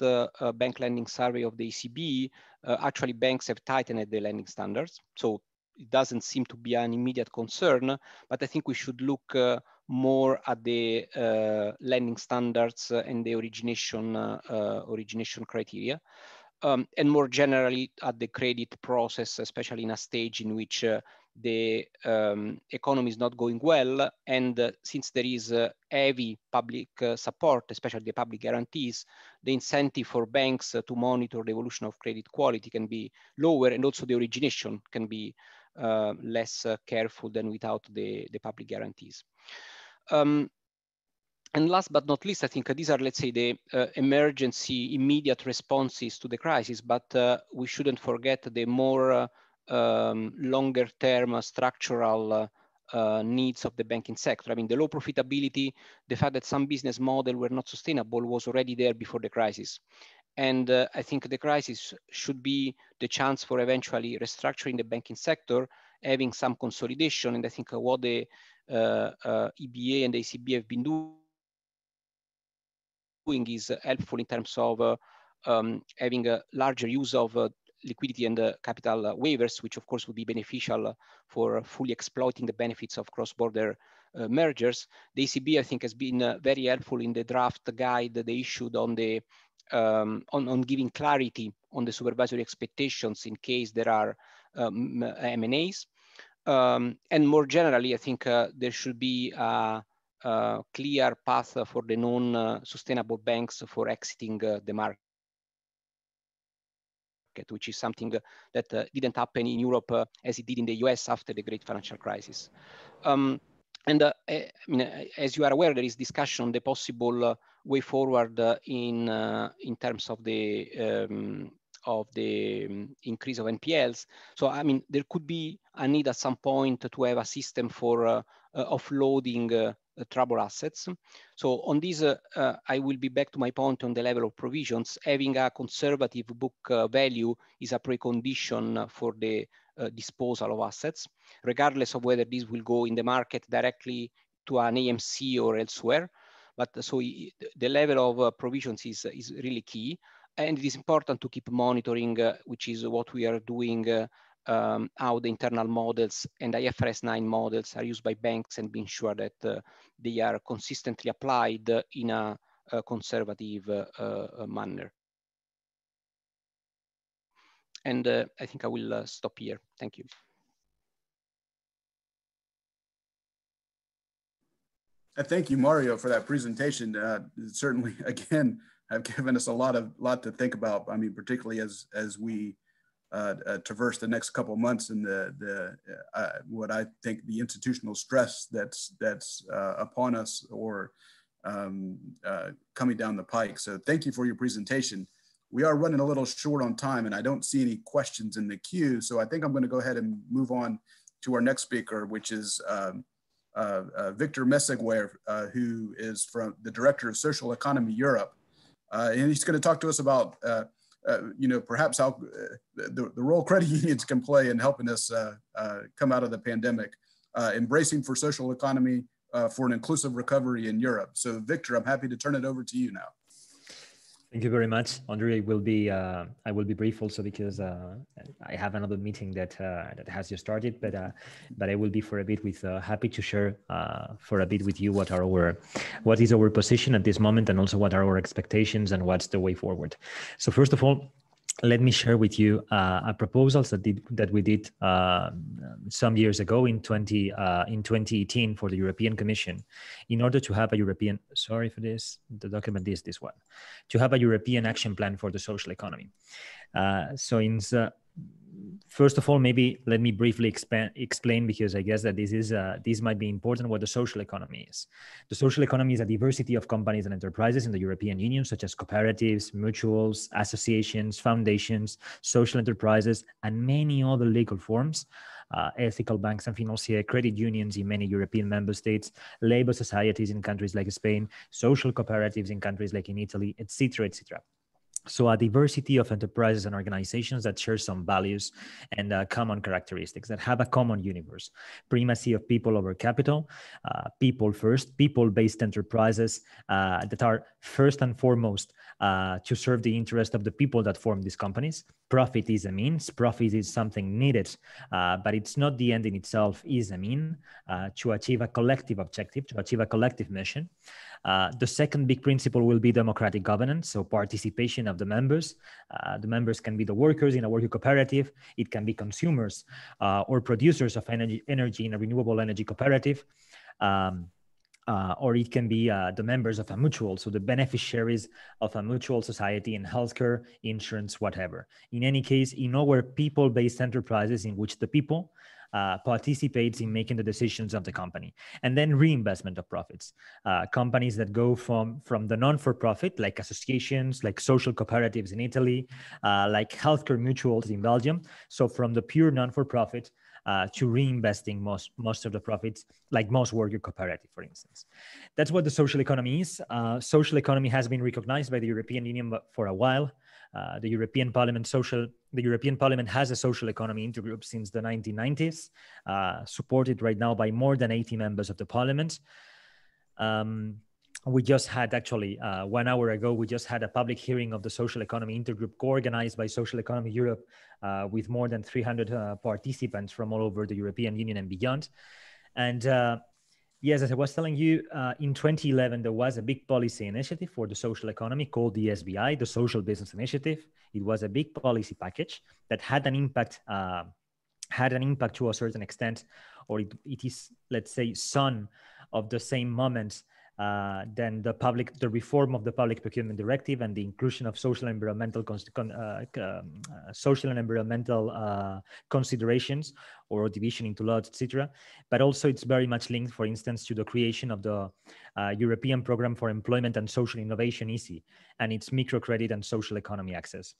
bank lending survey of the ECB, actually banks have tightened the lending standards. So it doesn't seem to be an immediate concern, but I think we should look more at the lending standards and the origination criteria. And more generally at the credit process, especially in a stage in which the economy is not going well. And since there is heavy public support, especially the public guarantees, the incentive for banks to monitor the evolution of credit quality can be lower, and also the origination can be less careful than without the public guarantees. And last but not least, I think these are, let's say, the emergency immediate responses to the crisis, but we shouldn't forget the more longer term structural needs of the banking sector. I mean, the low profitability, the fact that some business models were not sustainable was already there before the crisis. And I think the crisis should be the chance for eventually restructuring the banking sector, having some consolidation. And I think what the EBA and the ECB have been doing is helpful in terms of having a larger use of liquidity and capital waivers, which of course would be beneficial for fully exploiting the benefits of cross-border mergers. The ECB, I think, has been very helpful in the draft guide they issued on the on giving clarity on the supervisory expectations in case there are M&As. And more generally, I think there should be a clear path for the non-sustainable banks for exiting the market, which is something that didn't happen in Europe as it did in the US after the great financial crisis. I mean, as you are aware, there is discussion on the possible way forward in terms of the increase of NPLs. So, I mean, there could be a need at some point to have a system for offloading troubled assets. So on this, I will be back to my point on the level of provisions. Having a conservative book value is a precondition for the disposal of assets, regardless of whether this will go in the market directly to an AMC or elsewhere. But so the level of provisions is really key. And it is important to keep monitoring, which is what we are doing, how the internal models and IFRS 9 models are used by banks, and being sure that they are consistently applied in a conservative manner. And I think I will stop here. Thank you. Thank you, Mario, for that presentation. Certainly, again, have given us a lot to think about. I mean, particularly as we traverse the next couple of months and what I think the institutional stress that's upon us or coming down the pike. So thank you for your presentation. We are running a little short on time, and I don't see any questions in the queue. So I think I'm going to go ahead and move on to our next speaker, which is Victor Messeguer, who is from the Director of Social Economy Europe. And he's going to talk to us about perhaps how the role credit unions can play in helping us come out of the pandemic, embracing for social economy for an inclusive recovery in Europe. So Victor, I'm happy to turn it over to you now. Thank you very much, Andre. I will be brief also because I have another meeting that has just started, but I will be for a bit with happy to share for a bit with you what is our position at this moment, and also what are our expectations and what's the way forward. So first of all, let me share with you a proposal that we did some years ago in 2018 for the European Commission, in order to have a European, sorry for this, the document is this one, to have a European action plan for the social economy. First of all, maybe let me briefly explain, because I guess that this might be important, what the social economy is. The social economy is a diversity of companies and enterprises in the European Union, such as cooperatives, mutuals, associations, foundations, social enterprises, and many other legal forms, ethical banks and financier, credit unions in many European member states, labor societies in countries like Spain, social cooperatives in countries like in Italy, etc., etc. So a diversity of enterprises and organizations that share some values and common characteristics, that have a common universe. Primacy of people over capital, people first, people-based enterprises that are first and foremost to serve the interest of the people that form these companies. Profit is a means, profit is something needed, but it's not the end in itself, is a mean to achieve a collective objective, to achieve a collective mission. The second big principle will be democratic governance, so participation of the members. The members can be the workers in a worker cooperative. It can be consumers or producers of energy in a renewable energy cooperative. Or it can be the members of a mutual, so the beneficiaries of a mutual society in healthcare, insurance, whatever. In any case, in our people-based enterprises in which the people participates in making the decisions of the company. And then reinvestment of profits. Companies that go from the non-for-profit, like associations, like social cooperatives in Italy, like healthcare mutuals in Belgium. So from the pure non-for-profit to reinvesting most of the profits, like most worker cooperative, for instance. That's what the social economy is. Social economy has been recognized by the European Union for a while. The European Parliament has a social economy intergroup since the 1990s, supported right now by more than 80 members of the Parliament. We just had actually 1 hour ago, we just had a public hearing of the social economy intergroup co-organized by Social Economy Europe with more than 300 participants from all over the European Union and beyond. And yes, as I was telling you, in 2011, there was a big policy initiative for the social economy called the SBI, the Social Business Initiative. It was a big policy package that had an impact to a certain extent, or it is, let's say, son of the same moment than the reform of the Public Procurement Directive and the inclusion of social and environmental considerations or division into laws, etc. But also it's very much linked, for instance, to the creation of the European Programme for Employment and Social Innovation, EPCUIG, and its microcredit and social economy access.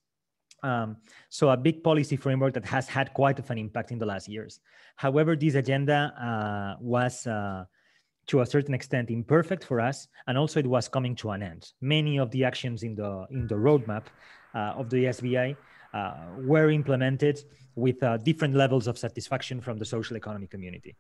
So a big policy framework that has had quite of an impact in the last years. However, this agenda was to a certain extent imperfect for us, and also it was coming to an end. Many of the actions in the roadmap of the SBI were implemented with different levels of satisfaction from the social economy community.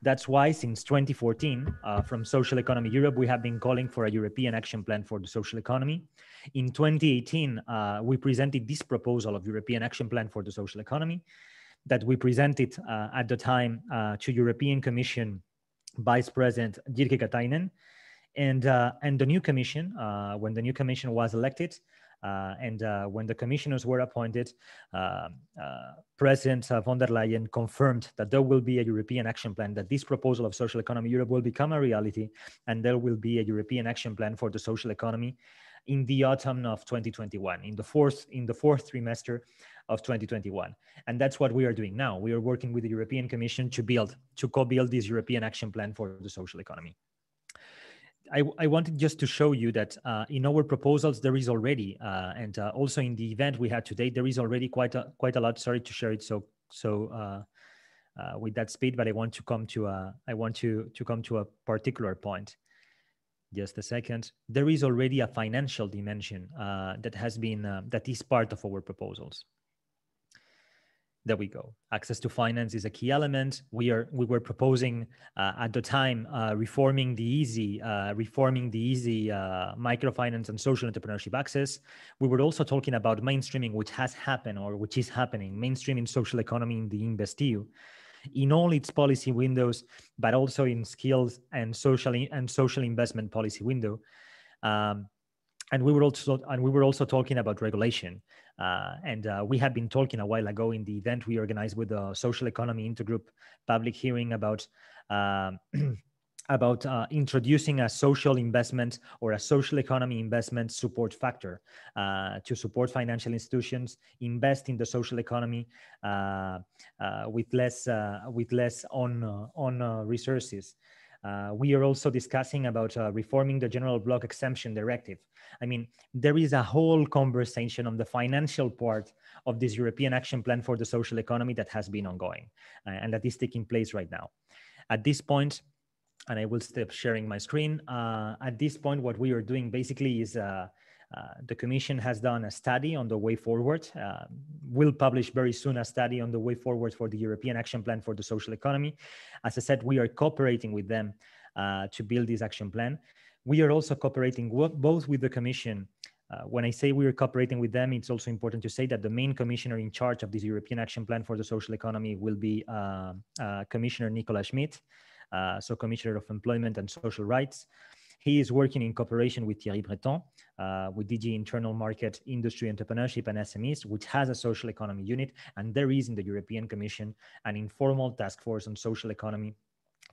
That's why since 2014, from Social Economy Europe, we have been calling for a European action plan for the social economy. In 2018, we presented this proposal of European action plan for the social economy that we presented at the time to European Commission Vice President Jyrki Katainen, and the new commission, when the new commission was elected, and when the commissioners were appointed, President von der Leyen confirmed that there will be a European action plan, that this proposal of Social Economy Europe will become a reality, and there will be a European action plan for the social economy in the autumn of 2021, in the fourth trimester of 2021. And that's what we are doing now. We are working with the European Commission to co-build this European action plan for the social economy. I wanted just to show you that in our proposals, there is already, and also in the event we had today, there is already quite a lot. Sorry to share it so with that speed, but I want to come to a particular point. Just a second. There is already a financial dimension that is part of our proposals. There we go. Access to finance is a key element. We were proposing at the time reforming the easy microfinance and social entrepreneurship access. We were also talking about mainstreaming, which has happened or which is happening, mainstreaming social economy in the InvestEU in all its policy windows, but also in skills and social investment policy window. And we were also talking about regulation. We had been talking a while ago in the event we organized with the Social Economy Intergroup public hearing about introducing a social investment or a social economy investment support factor to support financial institutions invest in the social economy with less on resources. We are also discussing about reforming the General Block Exemption Directive. I mean, there is a whole conversation on the financial part of this European Action Plan for the social economy that has been ongoing and that is taking place right now. At this point, and I will stop sharing my screen, at this point, what we are doing basically is The Commission has done a study on the way forward. We'll publish very soon a study on the way forward for the European Action Plan for the Social Economy. As I said, we are cooperating with them to build this action plan. We are also cooperating both with the Commission. When I say we are cooperating with them, it's also important to say that the main commissioner in charge of this European Action Plan for the Social Economy will be Commissioner Nicolas Schmit, so Commissioner of Employment and Social Rights. He is working in cooperation with Thierry Breton, with DG Internal Market, Industry, Entrepreneurship and SMEs, which has a social economy unit. And there is in the European Commission an informal task force on social economy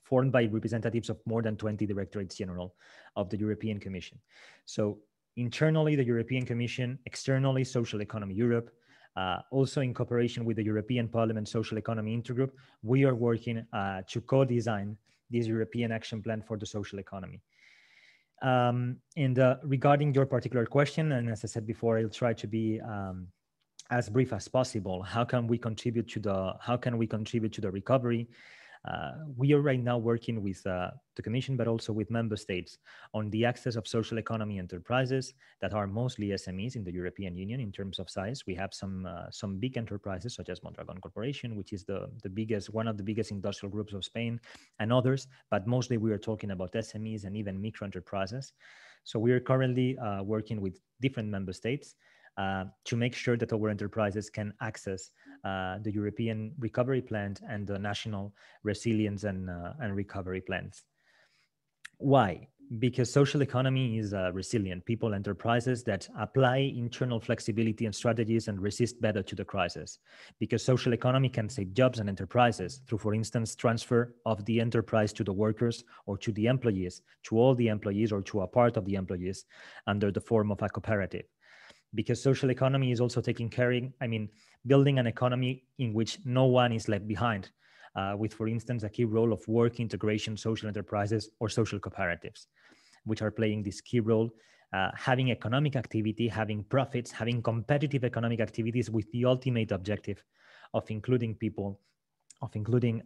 formed by representatives of more than 20 directorates general of the European Commission. So internally, the European Commission, externally, Social Economy Europe, also in cooperation with the European Parliament Social Economy Intergroup, we are working to co-design this European Action Plan for the social economy. Regarding your particular question, and as I said before, I'll try to be as brief as possible. How can we contribute to the recovery? We are right now working with the Commission, but also with member states on the access of social economy enterprises that are mostly SMEs in the European Union in terms of size. We have some big enterprises such as Mondragon Corporation, which is one of the biggest industrial groups of Spain, and others, but mostly we are talking about SMEs and even micro enterprises. So we are currently working with different member states to make sure that our enterprises can access the European recovery plan and the national resilience and recovery plans. Why? Because social economy is resilient people, enterprises that apply internal flexibility and strategies and resist better to the crisis. Because social economy can save jobs and enterprises through, for instance, transfer of the enterprise to the workers or to the employees, to all the employees or to a part of the employees under the form of a cooperative. Because social economy is also building an economy in which no one is left behind, with, for instance, a key role of work integration, social enterprises or social cooperatives, which are playing this key role, having economic activity, having profits, having competitive economic activities with the ultimate objective of including people, of including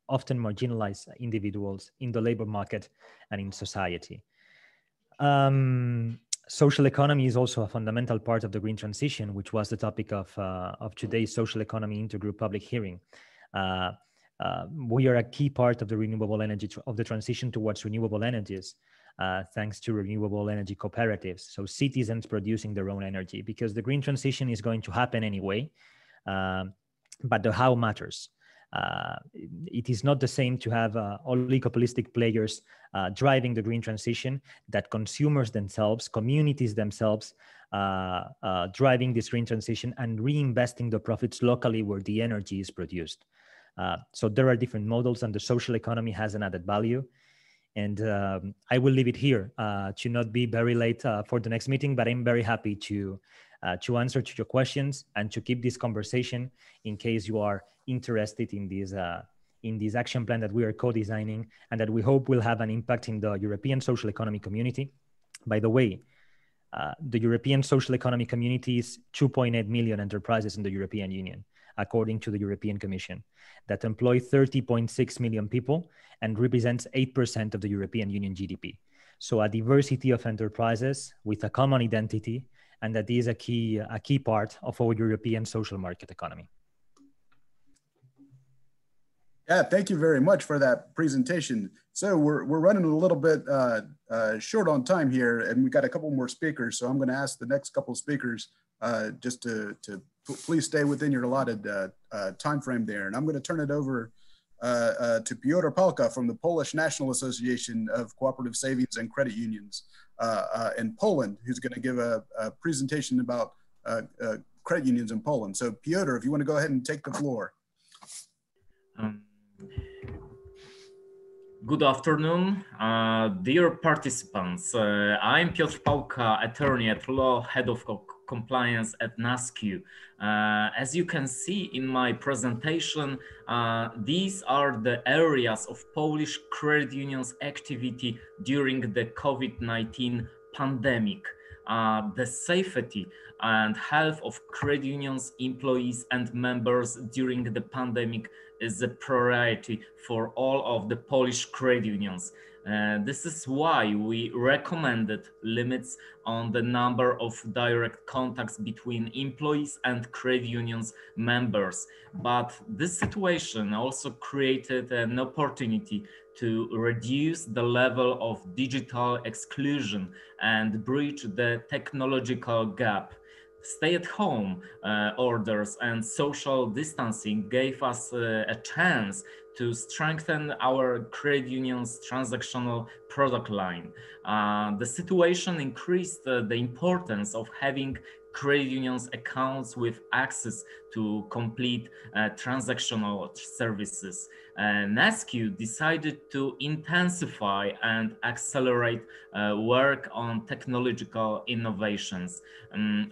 often marginalized individuals in the labor market and in society. Social economy is also a fundamental part of the green transition, which was the topic of today's Social Economy Intergroup public hearing. We are a key part of the renewable energy, of the transition towards renewable energies, thanks to renewable energy cooperatives. So citizens producing their own energy, because the green transition is going to happen anyway, but the how matters. It is not the same to have oligopolistic players driving the green transition, that consumers themselves, communities themselves, driving this green transition and reinvesting the profits locally where the energy is produced. So there are different models, and the social economy has an added value. And I will leave it here to not be very late for the next meeting, but I'm very happy to answer to your questions and to keep this conversation in case you are interested in this action plan that we are co-designing and that we hope will have an impact in the European social economy community. By the way, the European social economy community is 2.8 million enterprises in the European Union, according to the European Commission, that employ 30.6 million people and represents 8% of the European Union GDP. So a diversity of enterprises with a common identity, and that is a key part of our European social market economy. Yeah, thank you very much for that presentation. So we're running a little bit short on time here, and we got a couple more speakers. So I'm going to ask the next couple of speakers just to please stay within your allotted time frame there. And I'm going to turn it over to Piotr Palka from the Polish National Association of Cooperative Savings and Credit Unions in Poland, who's going to give a presentation about credit unions in Poland. So Piotr, if you want to go ahead and take the floor. Good afternoon, dear participants. I'm Piotr Pałka, attorney at law, head of compliance at ENCU. As you can see in my presentation, these are the areas of Polish credit unions activity during the COVID-19 pandemic. The safety and health of credit unions, employees and members during the pandemic is a priority for all of the Polish credit unions. This is why we recommended limits on the number of direct contacts between employees and credit unions members. But this situation also created an opportunity to reduce the level of digital exclusion and bridge the technological gap. Stay-at-home orders and social distancing gave us a chance to strengthen our credit union's transactional product line. The situation increased the importance of having credit unions accounts with access to complete transactional services. ENCU decided to intensify and accelerate work on technological innovations.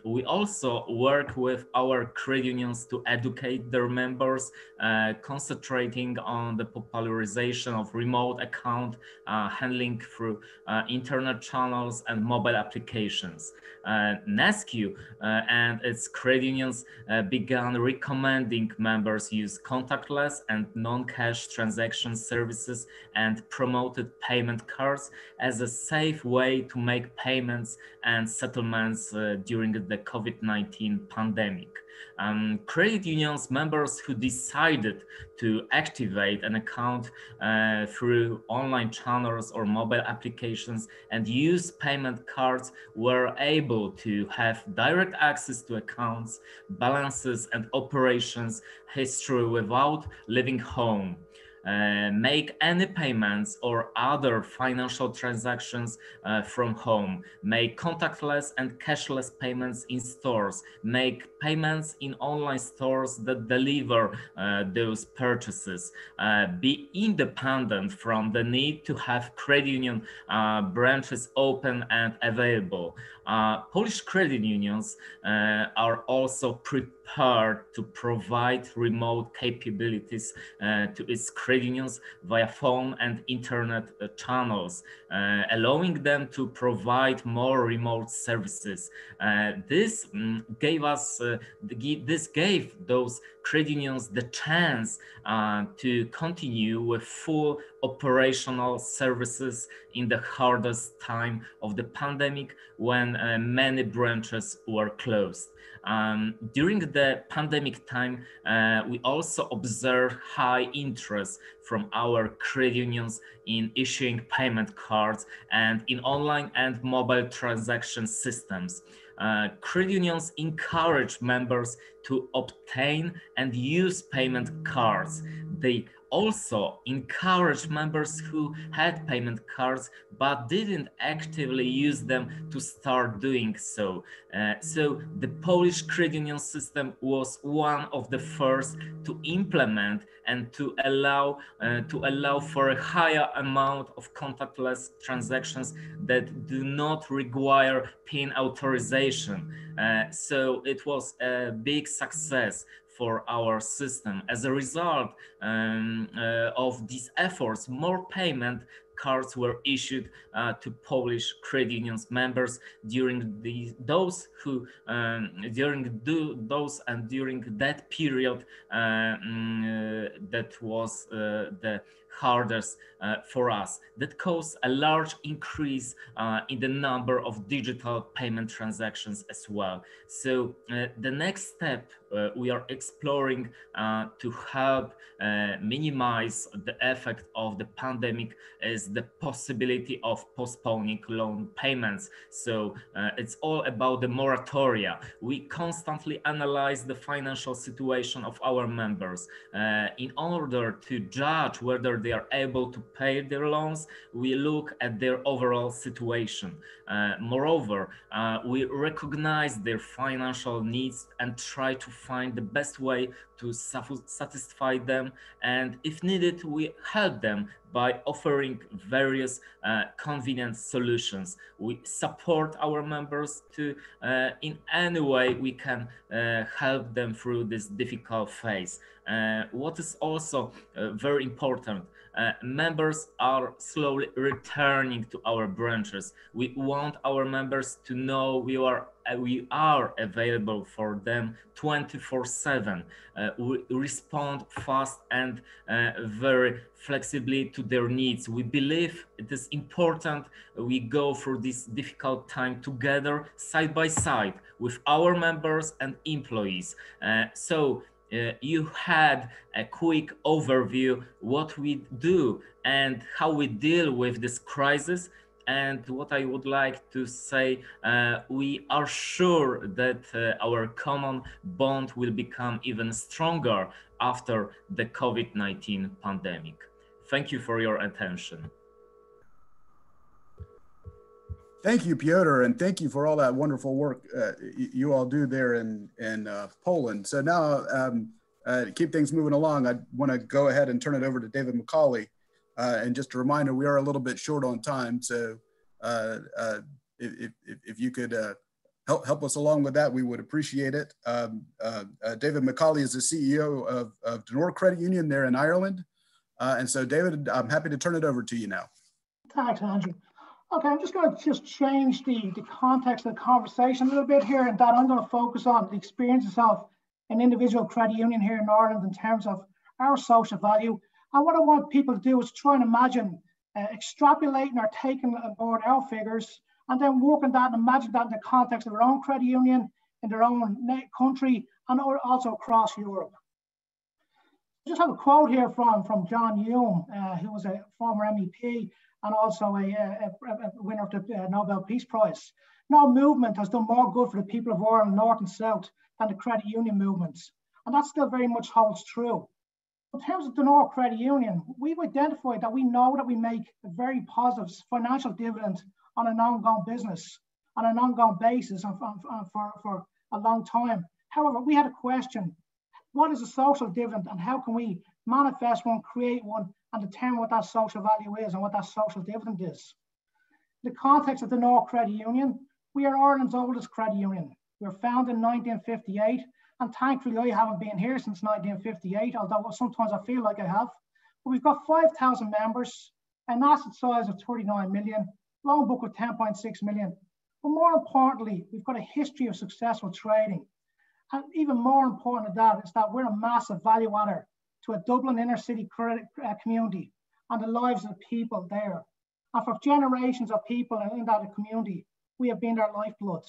We also work with our credit unions to educate their members, concentrating on the popularization of remote account handling through internet channels and mobile applications. ENCU and its credit unions began recommending members use contactless and non-cash transaction services and promoted payment cards as a safe way to make payments and settlements during the COVID-19 pandemic. Credit unions members who decided to activate an account through online channels or mobile applications and use payment cards were able to have direct access to accounts, balances, and operations history without leaving home. Make any payments or other financial transactions from home, make contactless and cashless payments in stores, make payments in online stores that deliver those purchases, be independent from the need to have credit union branches open and available. Polish credit unions are also prepared to provide remote capabilities to its credit unions via phone and internet channels, allowing them to provide more remote services. This gave those credit unions the chance to continue with full operational services in the hardest time of the pandemic when many branches were closed. During the pandemic time, we also observed high interest from our credit unions in issuing payment cards and in online and mobile transaction systems. Credit unions encourage members to obtain and use payment cards. They also encourage members who had payment cards but didn't actively use them to start doing so. So the Polish credit union system was one of the first to implement and to allow for a higher amount of contactless transactions that do not require PIN authorization. So it was a big success for our system. As a result of these efforts, more payment cards were issued to Polish credit unions members during those during that period that was the hardest for us. That caused a large increase in the number of digital payment transactions as well. So the next step we are exploring to help minimize the effect of the pandemic is the possibility of postponing loan payments. So it's all about the moratoria. We constantly analyze the financial situation of our members in order to judge whether they are able to pay their loans. We look at their overall situation. Moreover, we recognize their financial needs and try to find the best way to satisfy them, and if needed, we help them by offering various convenient solutions. We support our members to, in any way we can help them through this difficult phase. What is also very important, members are slowly returning to our branches. We want our members to know we are we are available for them 24/7. We respond fast and very flexibly to their needs. We believe it is important we go through this difficult time together, side by side, with our members and employees. You had a quick overview what we do and how we deal with this crisis. And what I would like to say, we are sure that our common bond will become even stronger after the COVID-19 pandemic. Thank you for your attention. Thank you, Piotr, and thank you for all that wonderful work you all do there in Poland. So now, to keep things moving along, I want to go ahead and turn it over to David McCauley. And just a reminder, we are a little bit short on time, so if you could help us along with that, we would appreciate it. David McCauley is the CEO of Denor Credit Union there in Ireland. And so, David, I'm happy to turn it over to you now. Thanks, Andrew. Okay, I'm just going to change the context of the conversation a little bit here, and that I'm going to focus on the experiences of an individual credit union here in Ireland in terms of our social value. And what I want people to do is try and imagine extrapolating or taking on board our figures and then working that and imagine that in the context of their own credit union, in their own country, and also across Europe. I just have a quote here from John Hume, who was a former MEP and also a winner of the Nobel Peace Prize. No movement has done more good for the people of Ireland, North and South, than the credit union movements. And that still very much holds true. In terms of the Denor Credit Union, we've identified that we know that we make a very positive financial dividend on an ongoing business, on an ongoing basis for a long time. However, we had a question: what is a social dividend and how can we manifest one, create one, and determine what that social value is and what that social dividend is? In the context of the Denor Credit Union, we are Ireland's oldest credit union. We were founded in 1958, and thankfully I haven't been here since 1958, although sometimes I feel like I have. But we've got 5,000 members, an asset size of 39 million, loan book of 10.6 million. But more importantly, we've got a history of successful trading. And even more important than that is that we're a massive value adder to a Dublin inner city credit community and the lives of the people there. And for generations of people in that community, we have been their lifeblood.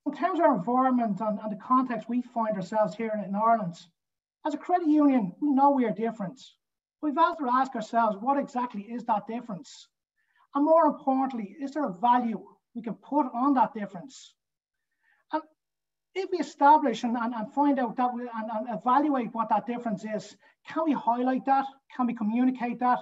In terms of our environment and the context we find ourselves here in Ireland, as a credit union, we know we are different. We've had to ask ourselves, what exactly is that difference? And more importantly, is there a value we can put on that difference? And if we establish and find out that and evaluate what that difference is, can we highlight that? Can we communicate that?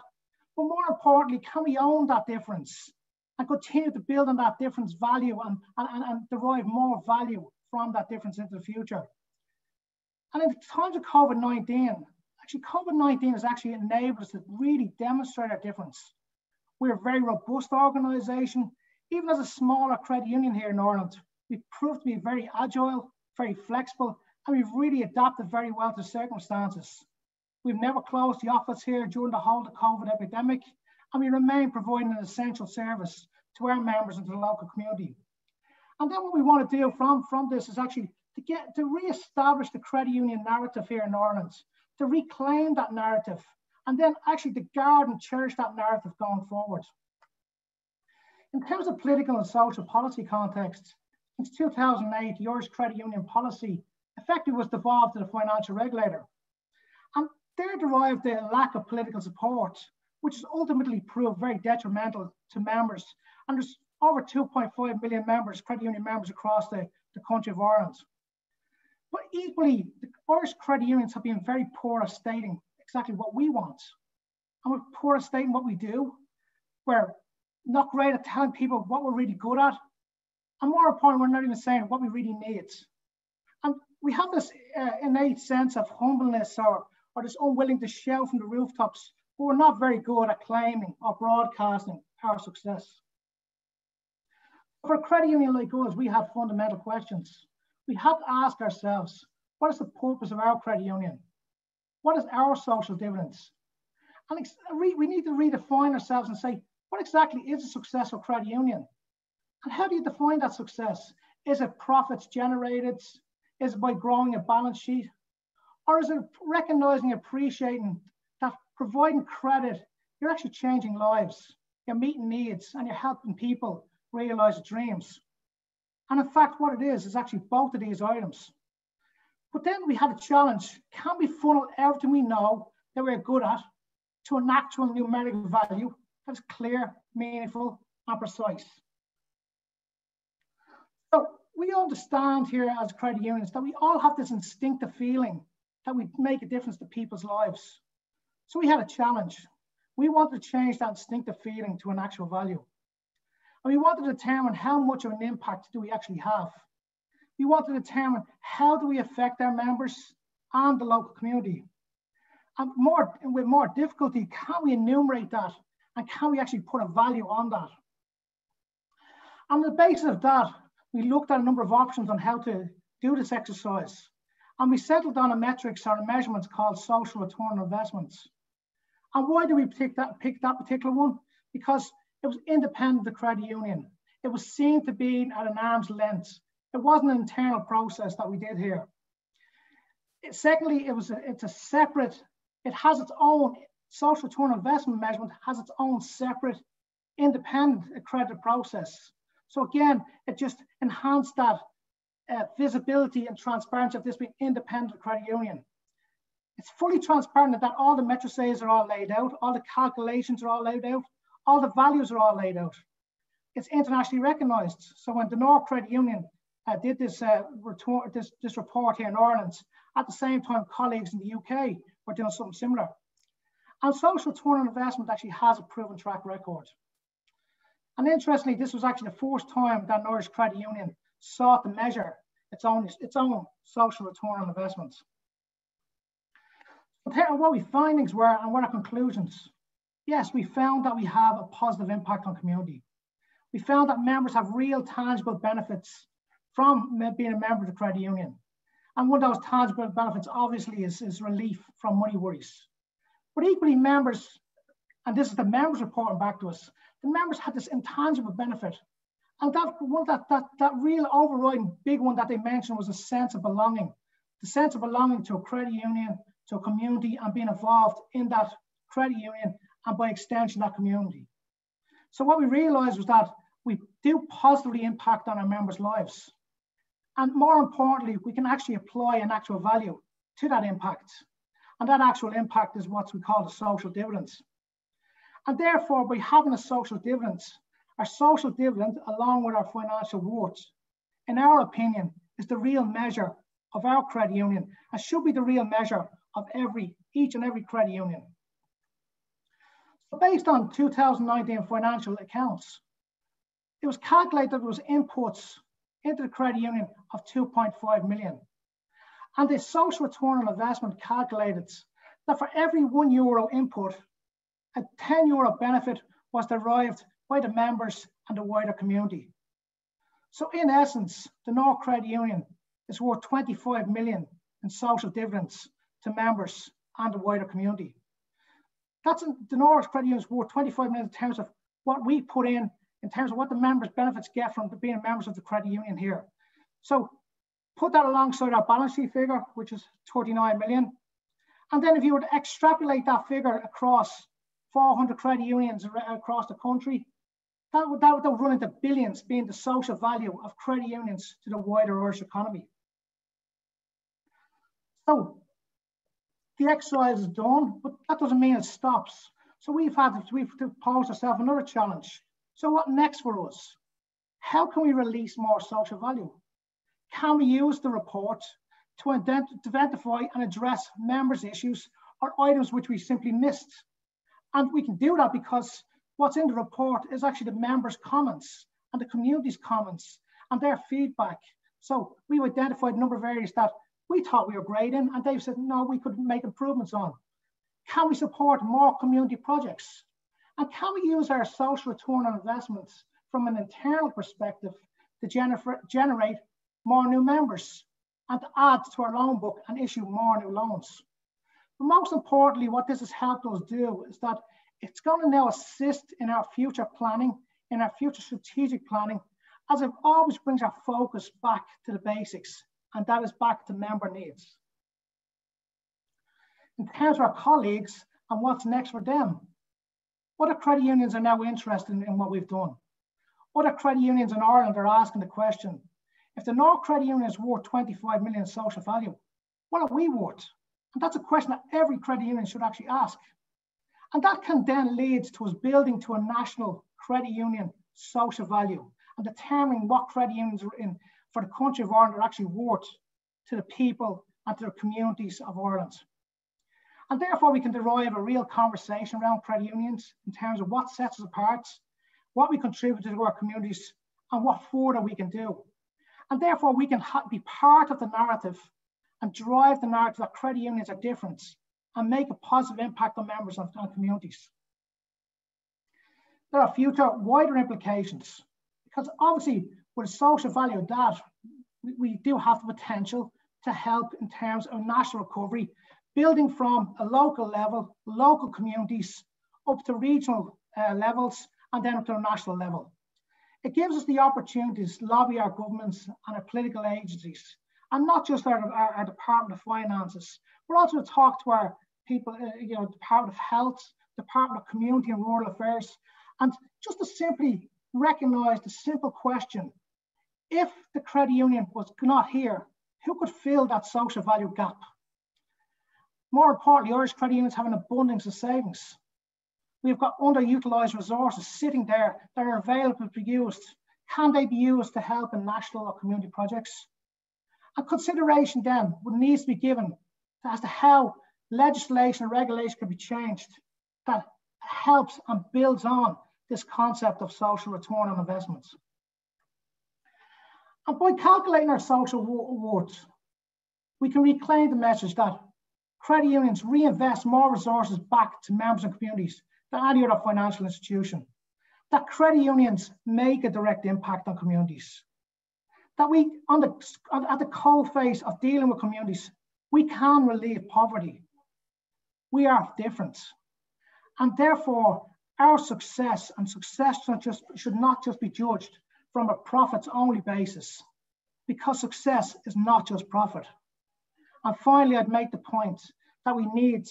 But more importantly, can we own that difference and continue to build on that difference value and derive more value from that difference into the future? And in times of COVID-19, actually COVID-19 has actually enabled us to really demonstrate our difference. We're a very robust organisation. Even as a smaller credit union here in Ireland, we've proved to be very agile, very flexible, and we've really adapted very well to circumstances. We've never closed the office here during the whole of the COVID epidemic, and we remain providing an essential service to our members and to the local community. And then what we want to do from this is actually to re-establish the credit union narrative here in Ireland, to reclaim that narrative, and then actually to guard and cherish that narrative going forward. In terms of political and social policy context, since 2008, the Irish credit union policy effectively was devolved to the financial regulator. And there derived the lack of political support, which has ultimately proved very detrimental to members. And there's over 2.5 million members, credit union members across the country of Ireland. But equally, the Irish credit unions have been very poor at stating exactly what we want. And we're poor at stating what we do. We're not great at telling people what we're really good at. And more importantly, we're not even saying what we really need. And we have this innate sense of humbleness or this unwilling to shout from the rooftops, but we're not very good at claiming or broadcasting our success. For a credit union like us, we have fundamental questions. We have to ask ourselves, what is the purpose of our credit union? What is our social dividends? And we need to redefine ourselves and say, what exactly is a successful credit union? And how do you define that success? Is it profits generated? Is it by growing a balance sheet? Or is it recognizing, appreciating that providing credit, you're actually changing lives, you're meeting needs, and you're helping people realize dreams? And in fact, what it is actually both of these items. But then we had a challenge. Can we funnel everything we know that we're good at to an actual numeric value that's clear, meaningful, and precise? So we understand here as credit unions that we all have this instinctive feeling that we make a difference to people's lives. So we had a challenge. We wanted to change that instinctive feeling to an actual value. And we wanted to determine how much of an impact do we actually have. We wanted to determine how do we affect our members and the local community. And with more difficulty, can we enumerate that? And can we actually put a value on that? On the basis of that, we looked at a number of options on how to do this exercise. And we settled on a metrics or a measurements called social return on investments. And why did we pick that particular one? Because it was independent of the credit union. It was seen to be at an arm's length. It wasn't an internal process that we did here. Secondly, it's a separate, it has its own social return on investment measurement, has its own separate independent accredited process. So again, it just enhanced that visibility and transparency of this being independent of the credit union. It's fully transparent that all the matrices are all laid out, all the calculations are all laid out, all the values are all laid out. It's internationally recognized. So when the North Credit Union did this report here in Ireland, at the same time colleagues in the UK were doing something similar. And social return on investment actually has a proven track record. And interestingly, this was actually the first time that an Irish credit union sought to measure its own social return on investments. But what our findings were and what our conclusions. Yes, we found that we have a positive impact on community. We found that members have real tangible benefits from being a member of the credit union. And one of those tangible benefits obviously is relief from money worries. But equally members, and this is the members reporting back to us, the members had this intangible benefit. And that real overriding big one that they mentioned was a sense of belonging. The sense of belonging to a credit union, to a community, and being involved in that credit union and by extension that community. So what we realized was that we do positively impact on our members' lives. And more importantly, we can actually apply an actual value to that impact. And that actual impact is what we call the social dividends. And therefore, by having a social dividends, our social dividend, along with our financial worth, in our opinion, is the real measure of our credit union and should be the real measure of each and every credit union. So based on 2019 financial accounts, it was calculated there was inputs into the credit union of 2.5 million. And the social return on investment calculated that for every €1 input, a €10 benefit was derived by the members and the wider community. So in essence, the North Credit Union is worth 25 million in social dividends to members and the wider community. The North Credit Union is worth 25 million in terms of what we put in terms of what the members' benefits get from being members of the credit union here. So put that alongside our balance sheet figure, which is 39 million. And then if you were to extrapolate that figure across 400 credit unions across the country, that would run into billions being the social value of credit unions to the wider Irish economy. So the exercise is done, but that doesn't mean it stops. So we've posed ourselves another challenge. So what next for us? How can we release more social value? Can we use the report to identify and address members' issues or items which we simply missed? And we can do that because what's in the report is actually the members' comments and the community's comments and their feedback. So we've identified a number of areas that we thought we were great in, and they've said, no, we could make improvements on. Can we support more community projects? And can we use our social return on investments from an internal perspective to generate more new members and to add to our loan book and issue more new loans? But most importantly, what this has helped us do is that it's going to now assist in our future planning, in our future strategic planning, as it always brings our focus back to the basics, and that is back to member needs. In terms of our colleagues and what's next for them, other credit unions are now interested in what we've done. Other credit unions in Ireland are asking the question, if the North Credit Union is worth 25 million social value, what are we worth? And that's a question that every credit union should actually ask. And that can then lead to us building to a national credit union social value and determining what credit unions are in for the country of Ireland are actually worth to the people and to the communities of Ireland. And therefore we can derive a real conversation around credit unions in terms of what sets us apart, what we contribute to our communities, and what further we can do. And therefore we can be part of the narrative and drive the narrative that credit unions are different and make a positive impact on members and communities. There are future wider implications, because obviously with a social value of that, we do have the potential to help in terms of national recovery, building from a local level, local communities, up to regional levels, and then up to a national level. It gives us the opportunities to lobby our governments and our political agencies, and not just our Department of Finances, but also to talk to our people, Department of Health, Department of Community and Rural Affairs, and just to simply recognise the simple question, if the credit union was not here, who could fill that social value gap? More importantly, Irish credit unions have an abundance of savings. We've got underutilised resources sitting there that are available to be used. Can they be used to help in national or community projects? And consideration then would need to be given as to how legislation and regulation can be changed that helps and builds on this concept of social return on investments. And by calculating our social worth, we can reclaim the message that credit unions reinvest more resources back to members and communities than any other financial institution, that credit unions make a direct impact on communities, that we, at the coalface of dealing with communities, we can relieve poverty. We are different. And therefore, our success should not just be judged from a profits only basis, because success is not just profit. And finally, I'd make the point that we need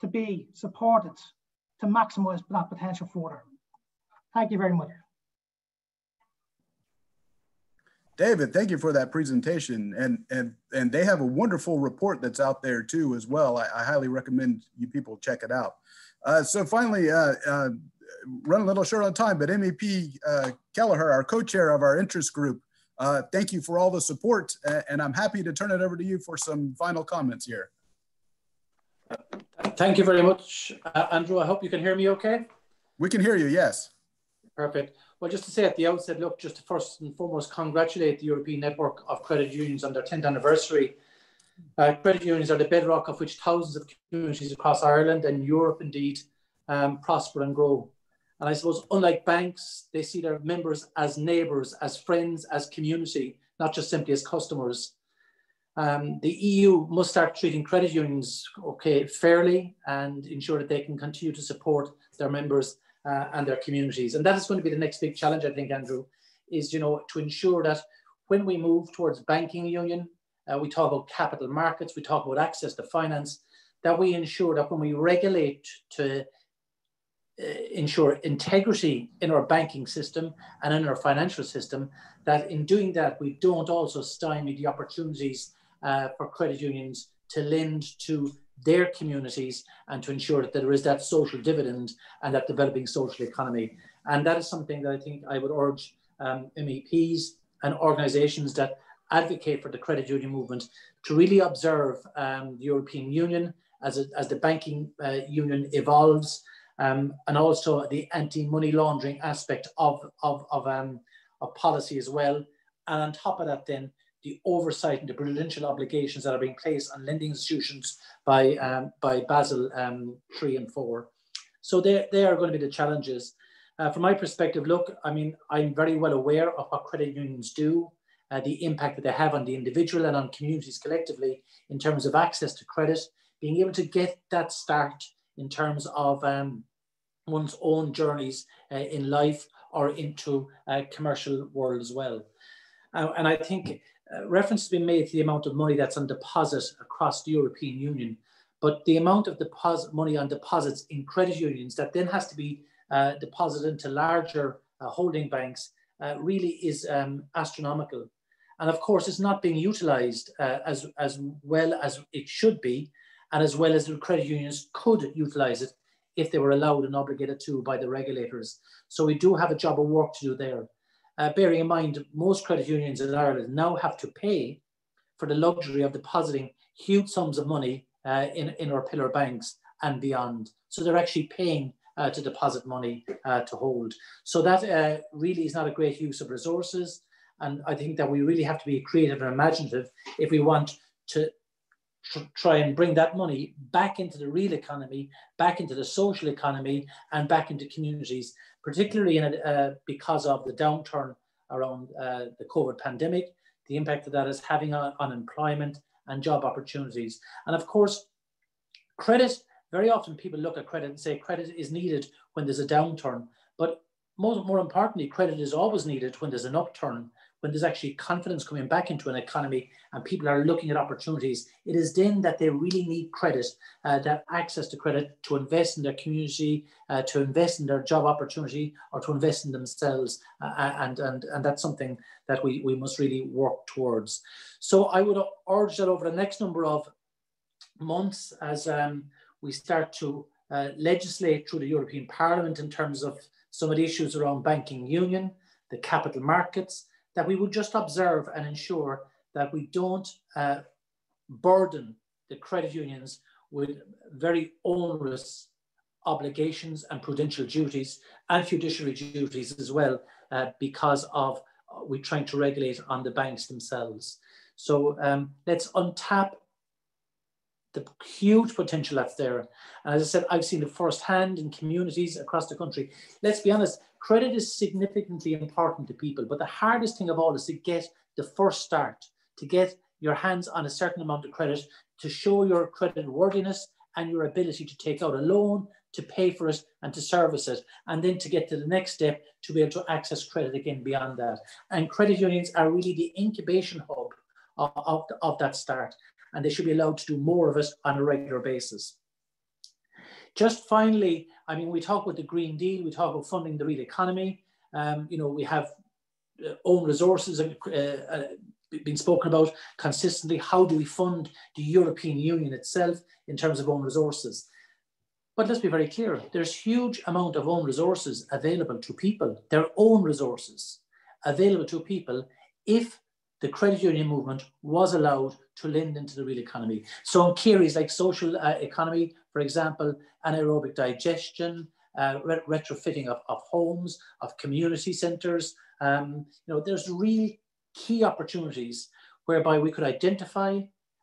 to be supported to maximize that potential further. Thank you very much. David, thank you for that presentation. And they have a wonderful report that's out there too as well. I highly recommend you people check it out. So finally, run a little short on time, but MEP Kelleher, our co-chair of our interest group, thank you for all the support, and I'm happy to turn it over to you for some final comments here. Thank you very much, Andrew. I hope you can hear me okay. We can hear you, yes. Perfect. Well, just to say at the outset, look, just to first and foremost, congratulate the European Network of Credit Unions on their 10th anniversary. Credit unions are the bedrock of which thousands of communities across Ireland and Europe indeed prosper and grow. And I suppose, unlike banks, they see their members as neighbours, as friends, as community, not just simply as customers. The EU must start treating credit unions fairly and ensure that they can continue to support their members and their communities. And that is going to be the next big challenge, I think, Andrew, is to ensure that when we move towards banking union, we talk about capital markets, we talk about access to finance, that we ensure that when we regulate to ensure integrity in our banking system and in our financial system, that in doing that, we don't also stymie the opportunities for credit unions to lend to their communities and to ensure that there is that social dividend and that developing social economy. And that is something that I think I would urge MEPs and organisations that advocate for the credit union movement to really observe the European Union as the banking union evolves, and also the anti-money laundering aspect of policy as well. And on top of that then, the oversight and the prudential obligations that are being placed on lending institutions by Basel 3 and 4. So they are going to be the challenges. From my perspective, look, I mean, I'm very well aware of what credit unions do, the impact that they have on the individual and on communities collectively in terms of access to credit, being able to get that start in terms of one's own journeys in life, or into commercial world as well. And I think reference has been made to the amount of money that's on deposit across the European Union, but the amount of money on deposits in credit unions that then has to be deposited into larger holding banks really is astronomical. And of course, it's not being utilized as well as it should be, and as well as the credit unions could utilize it if they were allowed and obligated to by the regulators. So we do have a job of work to do there. Bearing in mind, most credit unions in Ireland now have to pay for the luxury of depositing huge sums of money in our pillar banks and beyond. So they're actually paying to deposit money to hold. So that really is not a great use of resources. And I think that we really have to be creative and imaginative if we want to try and bring that money back into the real economy, back into the social economy, and back into communities, particularly because of the downturn around the COVID pandemic, the impact that is having on employment and job opportunities. And of course, credit, very often people look at credit and say credit is needed when there's a downturn, but more importantly, credit is always needed when there's an upturn, when there's actually confidence coming back into an economy and people are looking at opportunities. It is then that they really need credit, that access to credit to invest in their community, to invest in their job opportunity, or to invest in themselves. And that's something that we must really work towards. So I would urge that over the next number of months, as we start to legislate through the European Parliament in terms of some of the issues around banking union, the capital markets, that we would just observe and ensure that we don't burden the credit unions with very onerous obligations and prudential duties and fiduciary duties as well, because of we're trying to regulate on the banks themselves. So let's untap the huge potential that's there. And as I said, I've seen it firsthand in communities across the country. Let's be honest, credit is significantly important to people, but the hardest thing of all is to get the first start, to get your hands on a certain amount of credit, to show your credit worthiness and your ability to take out a loan, to pay for it and to service it, and then to get to the next step to be able to access credit again beyond that. And credit unions are really the incubation hub of that start, and they should be allowed to do more of it on a regular basis. Just finally, I mean, we talk about the Green Deal, we talk about funding the real economy. You know, we have own resources been spoken about consistently. How do we fund the European Union itself in terms of own resources? But let's be very clear, there's huge amount of own resources available to people, their own resources available to people if the credit union movement was allowed to lend into the real economy. So in areas like social economy, for example, anaerobic digestion, retrofitting of homes, of community centres, you know, there's real key opportunities whereby we could identify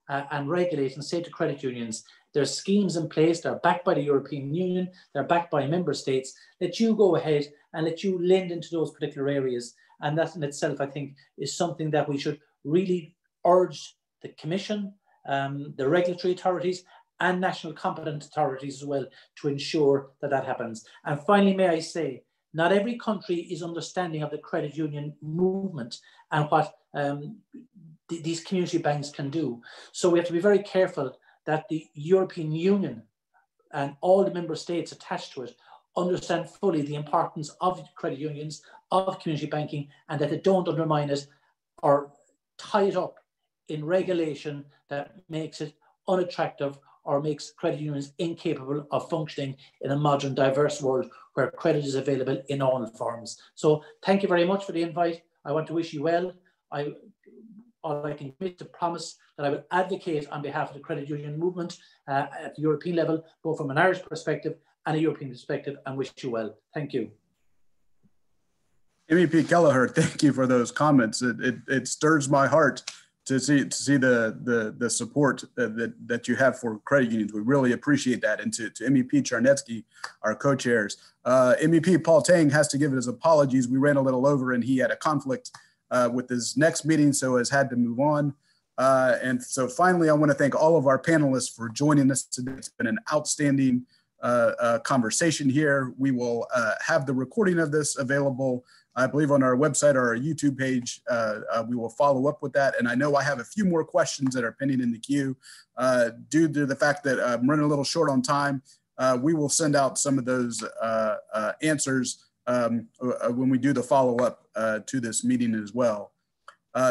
and regulate and say to credit unions, there's schemes in place, they're backed by the European Union, they're backed by member states, let you go ahead and let you lend into those particular areas. And that in itself, I think, is something that we should really urge the Commission, the regulatory authorities, and national competent authorities as well to ensure that that happens. And finally, may I say, not every country is understanding of the credit union movement and what these community banks can do. So we have to be very careful that the European Union and all the member states attached to it understand fully the importance of credit unions, of community banking, and that they don't undermine it or tie it up in regulation that makes it unattractive or makes credit unions incapable of functioning in a modern, diverse world where credit is available in all forms. So thank you very much for the invite. I want to wish you well. All I can commit to promise that I will advocate on behalf of the credit union movement at the European level, both from an Irish perspective and a European perspective, and wish you well. Thank you. MEP Kelleher, thank you for those comments. It stirs my heart to see the support that you have for credit unions. We really appreciate that. And to MEP Czarnecki, our co-chairs. MEP Paul Tang has to give his apologies. We ran a little over and he had a conflict with his next meeting, so has had to move on. And so finally, I want to thank all of our panelists for joining us today. It's been an outstanding conversation here. We will have the recording of this available, I believe, on our website or our YouTube page. We will follow up with that. And I know I have a few more questions that are pending in the queue. Due to the fact that I'm running a little short on time, we will send out some of those answers when we do the follow-up to this meeting as well.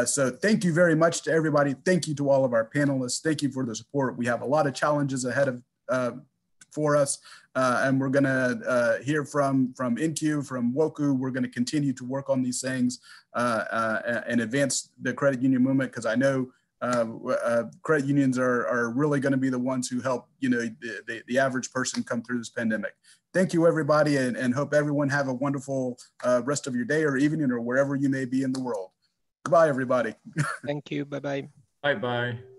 So thank you very much to everybody. Thank you to all of our panelists. Thank you for the support. We have a lot of challenges ahead of for us, and we're gonna hear from ENCU, from WOCU. We're gonna continue to work on these things and advance the credit union movement, because I know credit unions are really gonna be the ones who help, you know, the average person come through this pandemic. Thank you, everybody, and hope everyone have a wonderful rest of your day or evening or wherever you may be in the world. Goodbye, everybody. Thank you. Bye-bye. Bye-bye.